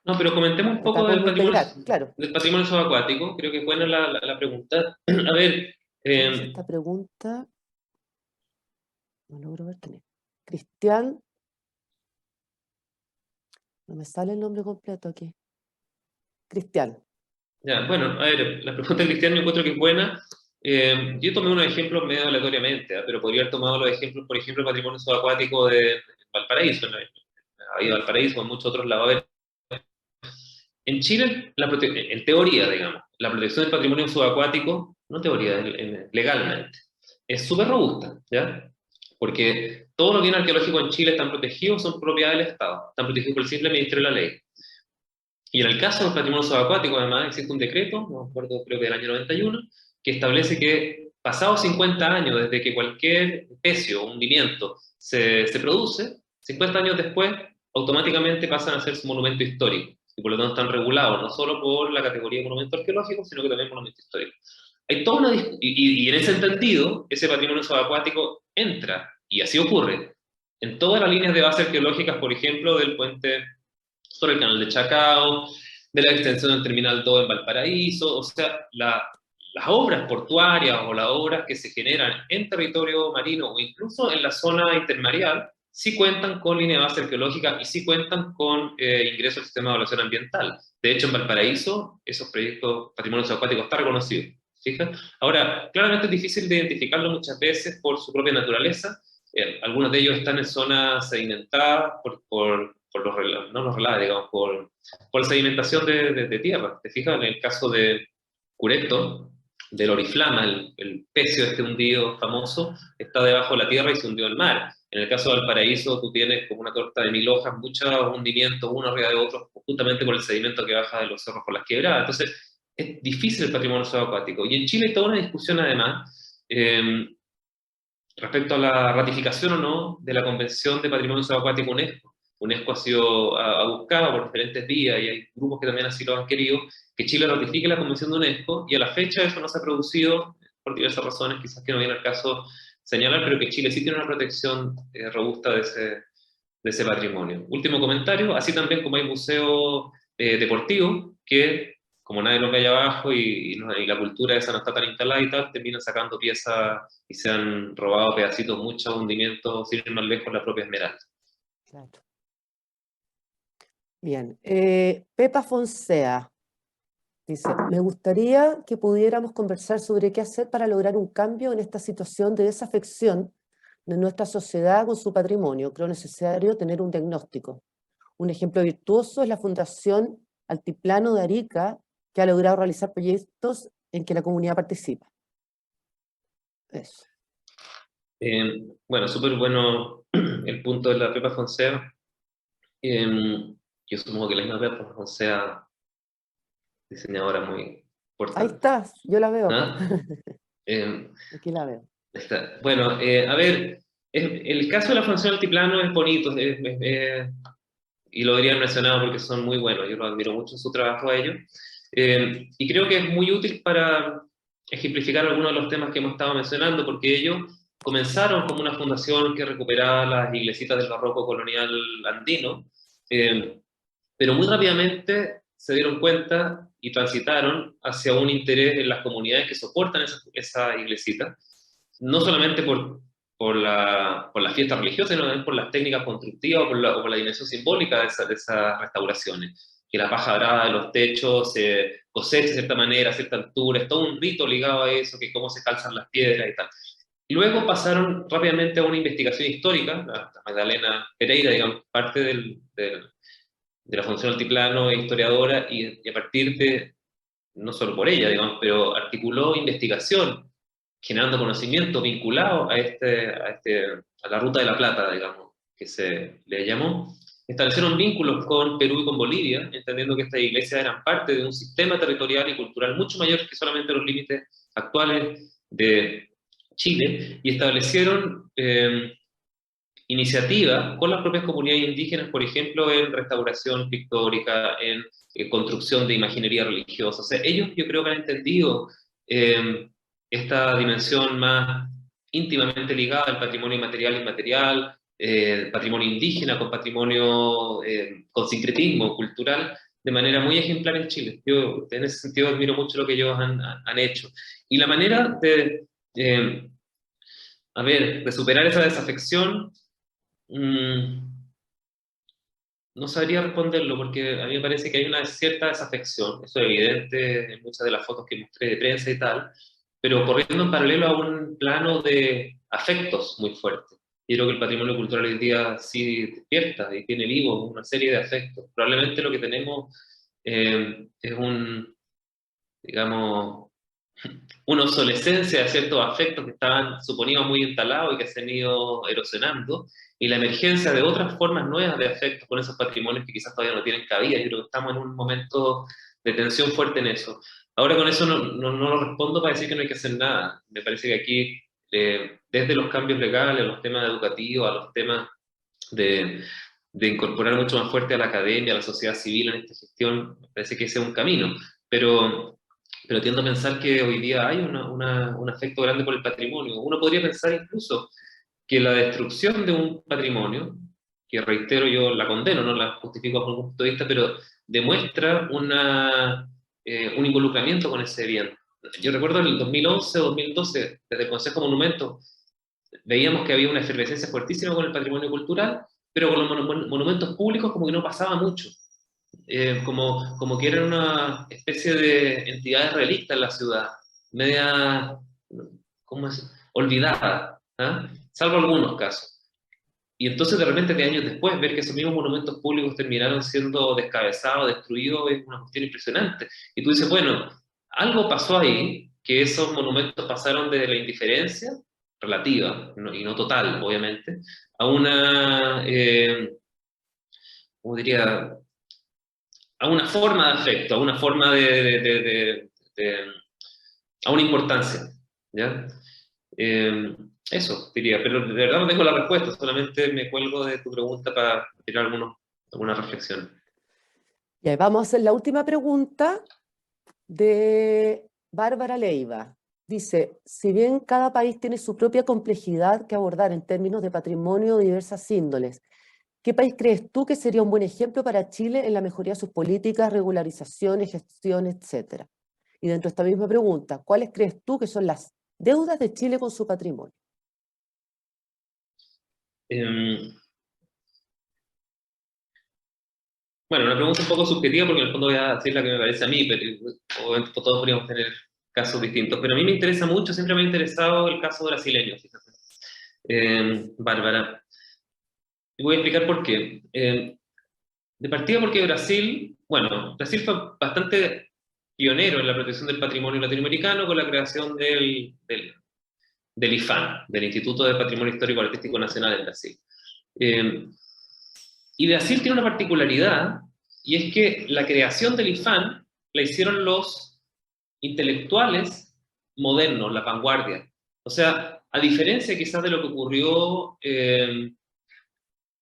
No, pero comentemos un acá poco podemos integrar, claro. del patrimonio subacuático. Creo que es buena la pregunta. A ver, ¿Quién hizo esta pregunta? No logro ver quién es. Cristian. No me sale el nombre completo aquí. Cristian. ya, bueno, a ver, la pregunta de Cristian me encuentro que es buena. Yo tomé unos ejemplos medio aleatoriamente, pero podría haber tomado los ejemplos, por ejemplo, el patrimonio subacuático de Valparaíso. ¿No? Ha habido Valparaíso, en muchos otros lados. A ver, en Chile, en teoría, digamos, la protección del patrimonio subacuático, no teoría, legalmente, es súper robusta, ¿ya? Porque todos los bienes arqueológicos en Chile están protegidos, son propiedad del Estado, están protegidos por el simple Ministerio de la Ley. Y en el caso del patrimonio subacuático, además, existe un decreto, no me acuerdo, creo que del año 91, que establece que pasados 50 años desde que cualquier especio o hundimiento se produce, 50 años después, automáticamente pasan a ser su monumento histórico. Y por lo tanto están regulados no solo por la categoría de monumento arqueológico, sino que también monumento histórico. Hay toda y en ese entendido, ese patrimonio subacuático entra, y así ocurre, en todas las líneas de base arqueológicas, por ejemplo, del puente sobre el canal de Chacao, de la extensión del Terminal 2 en Valparaíso, o sea, las obras portuarias o las obras que se generan en territorio marino o incluso en la zona intermareal, sí cuentan con línea de base arqueológica y sí cuentan con ingreso al sistema de evaluación ambiental. De hecho, en Valparaíso, esos proyectos patrimonios acuáticos están reconocidos. ¿Fijas? Ahora, claramente es difícil de identificarlo muchas veces por su propia naturaleza. Algunos de ellos están en zonas sedimentadas por no los relaves, digamos, por la sedimentación de tierra. ¿Te fijas? En el caso de Cureto, del Oriflama, el pecio este hundido famoso, está debajo de la tierra y se hundió en el mar. En el caso de Valparaíso, tú tienes como una torta de 1000 hojas, muchos hundimientos uno arriba de otro, justamente por el sedimento que baja de los cerros por las quebradas. Entonces, es difícil el patrimonio subacuático. Y en Chile hay toda una discusión, además, respecto a la ratificación o no de la Convención de Patrimonio Subacuático UNESCO. UNESCO ha sido buscado por diferentes vías y hay grupos que también así lo han querido, que Chile ratifique la Convención de UNESCO y a la fecha eso no se ha producido por diversas razones, quizás que no viene al caso señalar, pero que Chile sí tiene una protección robusta de ese patrimonio. Último comentario, así también como hay museos deportivos que como nadie lo ve allá abajo y la cultura esa no está tan instalada y tal, terminan sacando piezas y se han robado pedacitos, muchos hundimientos, sin ir más lejos, la propia Esmeralda. Claro. Bien. Pepa Fonsea. Dice, me gustaría que pudiéramos conversar sobre qué hacer para lograr un cambio en esta situación de desafección de nuestra sociedad con su patrimonio. Creo necesario tener un diagnóstico. Un ejemplo virtuoso es la Fundación Altiplano de Arica, que ha logrado realizar proyectos en que la comunidad participa. Eso. Bueno, súper bueno el punto de la Pepa Fonsea. Yo supongo que la misma Pepa Fonsea, diseñadora muy Ahí importante. está, yo la veo acá. ¿Ah? Eh, Aquí la veo. Bueno, a ver, el caso de la Fundación Altiplano es bonito, y lo habría mencionado porque son muy buenos, yo lo admiro mucho en su trabajo a ellos, y creo que es muy útil para ejemplificar algunos de los temas que hemos estado mencionando, porque ellos comenzaron como una fundación que recuperaba las iglesitas del barroco colonial andino, eh, pero muy rápidamente se dieron cuenta y transitaron hacia un interés en las comunidades que soportan esa iglesita, no solamente por las fiestas religiosas, sino también por las técnicas constructivas o por la dimensión simbólica de esas restauraciones. Que la paja brava de los techos se cosecha de cierta manera, a cierta altura, es todo un rito ligado a eso, que cómo se calzan las piedras y tal. Y luego pasaron rápidamente a una investigación histórica, la Magdalena Pereira, digamos, parte de la Fundación Altiplano, es historiadora, y a partir de, no solo por ella, digamos, pero articuló investigación, generando conocimiento vinculado a la Ruta de la Plata, digamos, que se le llamó. Establecieron vínculos con Perú y con Bolivia, entendiendo que estas iglesias eran parte de un sistema territorial y cultural mucho mayor que solamente los límites actuales de Chile, y establecieron iniciativa con las propias comunidades indígenas, por ejemplo, en restauración pictórica, en construcción de imaginería religiosa. O sea, ellos yo creo que han entendido esta dimensión más íntimamente ligada al patrimonio material e inmaterial, patrimonio indígena con patrimonio, con sincretismo cultural, de manera muy ejemplar en Chile. Yo en ese sentido admiro mucho lo que ellos han hecho. Y la manera eh, a ver, de superar esa desafección. Mm, no sabría responderlo porque a mí me parece que hay una cierta desafección, eso es evidente en muchas de las fotos que mostré de prensa y tal, pero corriendo en paralelo a un plano de afectos muy fuerte. Yo creo que el patrimonio cultural hoy día sí despierta y tiene vivo una serie de afectos. Probablemente lo que tenemos es digamos, una obsolescencia de ciertos afectos que estaban suponidos muy instalados y que se han ido erosionando, y la emergencia de otras formas nuevas de afectos con esos patrimonios que quizás todavía no tienen cabida. Yo creo que estamos en un momento de tensión fuerte en eso. Ahora con eso no lo respondo para decir que no hay que hacer nada. Me parece que aquí, desde los cambios legales, a los temas educativos, a los temas de, de incorporar mucho más fuerte a la academia, a la sociedad civil en esta gestión, me parece que ese es un camino. Pero tiendo a pensar que hoy día hay un afecto grande por el patrimonio. Uno podría pensar incluso que la destrucción de un patrimonio, que reitero yo la condeno, no la justifico bajo un punto de vista, pero demuestra un involucramiento con ese bien. Yo recuerdo en el 2011 o 2012, desde el Consejo Monumento, veíamos que había una efervescencia fuertísima con el patrimonio cultural, pero con los monumentos públicos como que no pasaba mucho. Como que eran una especie de entidades realistas en la ciudad, media, ¿cómo es? Olvidada, ¿ah? Salvo algunos casos. Y entonces de repente, de años después, ver que esos mismos monumentos públicos terminaron siendo descabezados, destruidos, es una cuestión impresionante. Y tú dices, bueno, algo pasó ahí, que esos monumentos pasaron de la indiferencia relativa, y no total, obviamente, a ¿cómo diría? A una forma de afecto, a una forma a una importancia, ¿ya? Eso diría, pero de verdad no tengo la respuesta, solamente me cuelgo de tu pregunta para tirar alguna reflexión. Y ahí vamos a hacer la última pregunta de Bárbara Leiva. Dice, si bien cada país tiene su propia complejidad que abordar en términos de patrimonio de diversas índoles, ¿qué país crees tú que sería un buen ejemplo para Chile en la mejoría de sus políticas, regularizaciones, gestión, etcétera? Y dentro de esta misma pregunta, ¿cuáles crees tú que son las deudas de Chile con su patrimonio? Eh, Bueno, una pregunta un poco subjetiva porque en el fondo voy a decir la que me parece a mí, pero obviamente todos podríamos tener casos distintos. Pero a mí me interesa mucho, siempre me ha interesado el caso brasileño, fíjate. Bárbara. Y voy a explicar por qué. De partida porque Brasil, bueno, Brasil fue bastante pionero en la protección del patrimonio latinoamericano con la creación del IFAN, del Instituto de Patrimonio Histórico Artístico Nacional en Brasil. Eh, y Brasil tiene una particularidad, y es que la creación del IFAN la hicieron los intelectuales modernos, la vanguardia. O sea, a diferencia quizás de lo que ocurrió en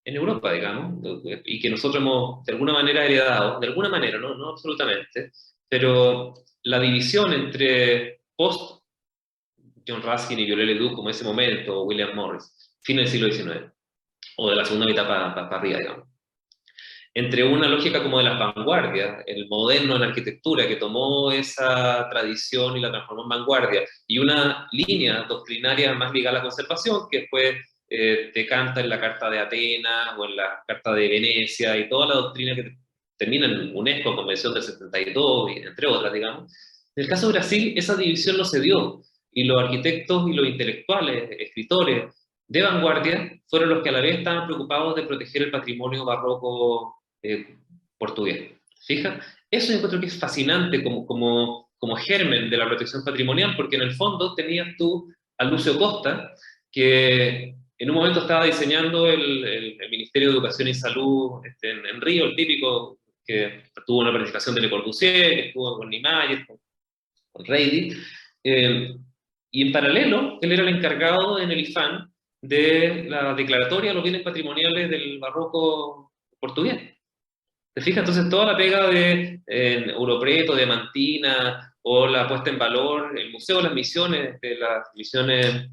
Europa, digamos, y que nosotros hemos de alguna manera heredado, de alguna manera, no, no absolutamente, pero la división entre post John Ruskin y Viollet Ledoux, como ese momento, o William Morris, fin del siglo XIX, o de la segunda mitad para arriba, digamos, entre una lógica como de las vanguardias, el moderno en arquitectura que tomó esa tradición y la transformó en vanguardia, y una línea doctrinaria más ligada a la conservación, que después decanta en la Carta de Atenas o en la Carta de Venecia y toda la doctrina que termina en UNESCO, Convención del 72, y entre otras, digamos. En el caso de Brasil, esa división no se dio, y los arquitectos y los intelectuales, escritores de vanguardia, fueron los que a la vez estaban preocupados de proteger el patrimonio barroco portugués. ¿Fija? Eso yo encuentro que es fascinante como germen de la protección patrimonial, porque en el fondo tenías tú a Lucio Costa, que en un momento estaba diseñando el Ministerio de Educación y Salud en Río, el típico, que tuvo una participación de Le Corbusier, que estuvo con Niemeyer, con Reidi, y en paralelo, él era el encargado en el IFAN de la declaratoria de los bienes patrimoniales del barroco portugués. ¿Te fijas? Entonces, toda la pega de Europreto, de Mantina, o la puesta en valor, el Museo de las Misiones, de las misiones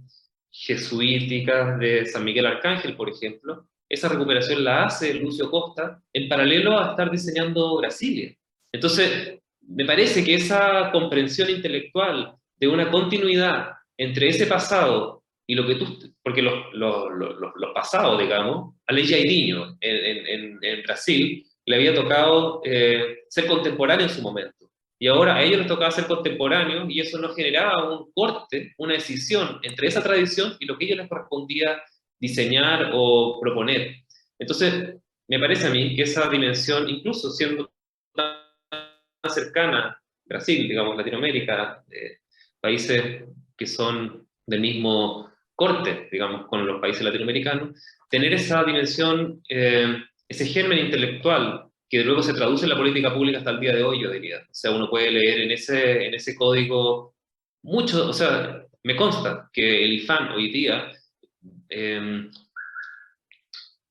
jesuíticas de San Miguel Arcángel, por ejemplo, esa recuperación la hace Lucio Costa en paralelo a estar diseñando Brasilia. Entonces, me parece que esa comprensión intelectual de una continuidad entre ese pasado y lo que tú, porque los pasados, digamos, a Lei Jairzinho en Brasil, le había tocado ser contemporáneo en su momento. Y ahora a ellos les tocaba ser contemporáneos y eso no generaba un corte, una decisión entre esa tradición y lo que a ellos les correspondía diseñar o proponer. Entonces, me parece a mí que esa dimensión, incluso siendo tan cercana, Brasil, digamos, Latinoamérica, países que son del mismo corte, digamos, con los países latinoamericanos, tener esa dimensión, ese germen intelectual que luego se traduce en la política pública hasta el día de hoy, yo diría. O sea, uno puede leer en ese código mucho, o sea, me consta que el IFAN hoy día eh,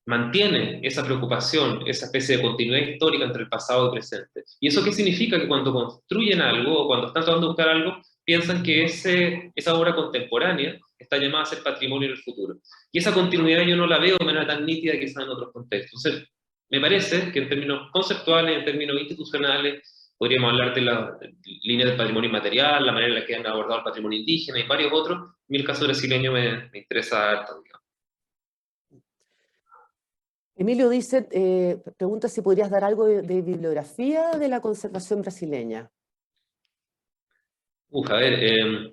mantiene esa preocupación, esa especie de continuidad histórica entre el pasado y el presente. ¿Y eso qué significa? Que cuando construyen algo o cuando están tratando de buscar algo, piensan que esa obra contemporánea está llamada a ser patrimonio en el futuro. Y esa continuidad yo no la veo de manera tan nítida que está en otros contextos. Entonces, me parece que en términos conceptuales, en términos institucionales, podríamos hablar de la línea del patrimonio inmaterial, la manera en la que han abordado el patrimonio indígena y varios otros. A mí el caso brasileño me interesa harto, digamos. Emilio dice, pregunta si podrías dar algo de bibliografía de la conservación brasileña. A ver,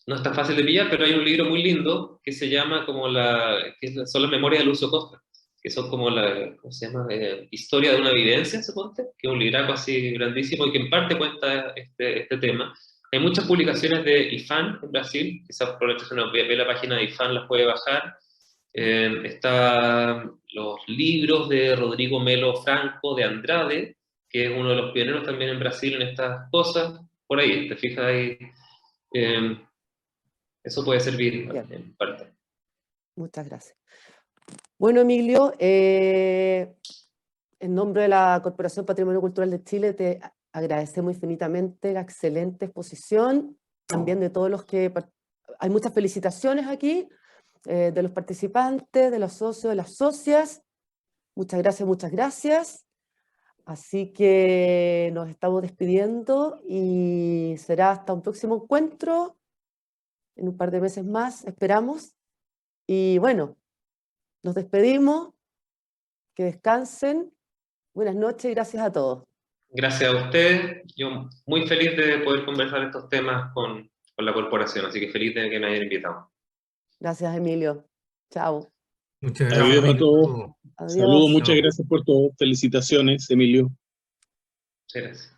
no es tan fácil de pillar, pero hay un libro muy lindo que se llama son las memorias de Lucio Costa, que son como ¿cómo se llama? Historia de una vivencia, suponte, que es un libraco así grandísimo y que en parte cuenta este tema. Hay muchas publicaciones de IFAN en Brasil, quizás por si uno ve la página de IFAN las puede bajar. Están los libros de Rodrigo Melo Franco de Andrade, que es uno de los pioneros también en Brasil en estas cosas. Por ahí, te fijas ahí. Eh, Eso puede servir Bien, en parte. muchas gracias. Bueno, Emilio, en nombre de la Corporación Patrimonio Cultural de Chile, te agradecemos infinitamente la excelente exposición, también de todos los que... Hay muchas felicitaciones aquí, de los participantes, de los socios, de las socias. Muchas gracias, muchas gracias. Así que nos estamos despidiendo y será hasta un próximo encuentro, en un par de meses más, esperamos. Y bueno, nos despedimos. Que descansen. Buenas noches y gracias a todos. Gracias a ustedes. Yo muy feliz de poder conversar estos temas con la corporación, así que feliz de que me hayan invitado. Gracias, Emilio. Chao. Muchas gracias, Adiós a Emilio, por todos. todo. Adiós. Saludos, muchas Chao. gracias por todo. Felicitaciones, Emilio. Muchas gracias.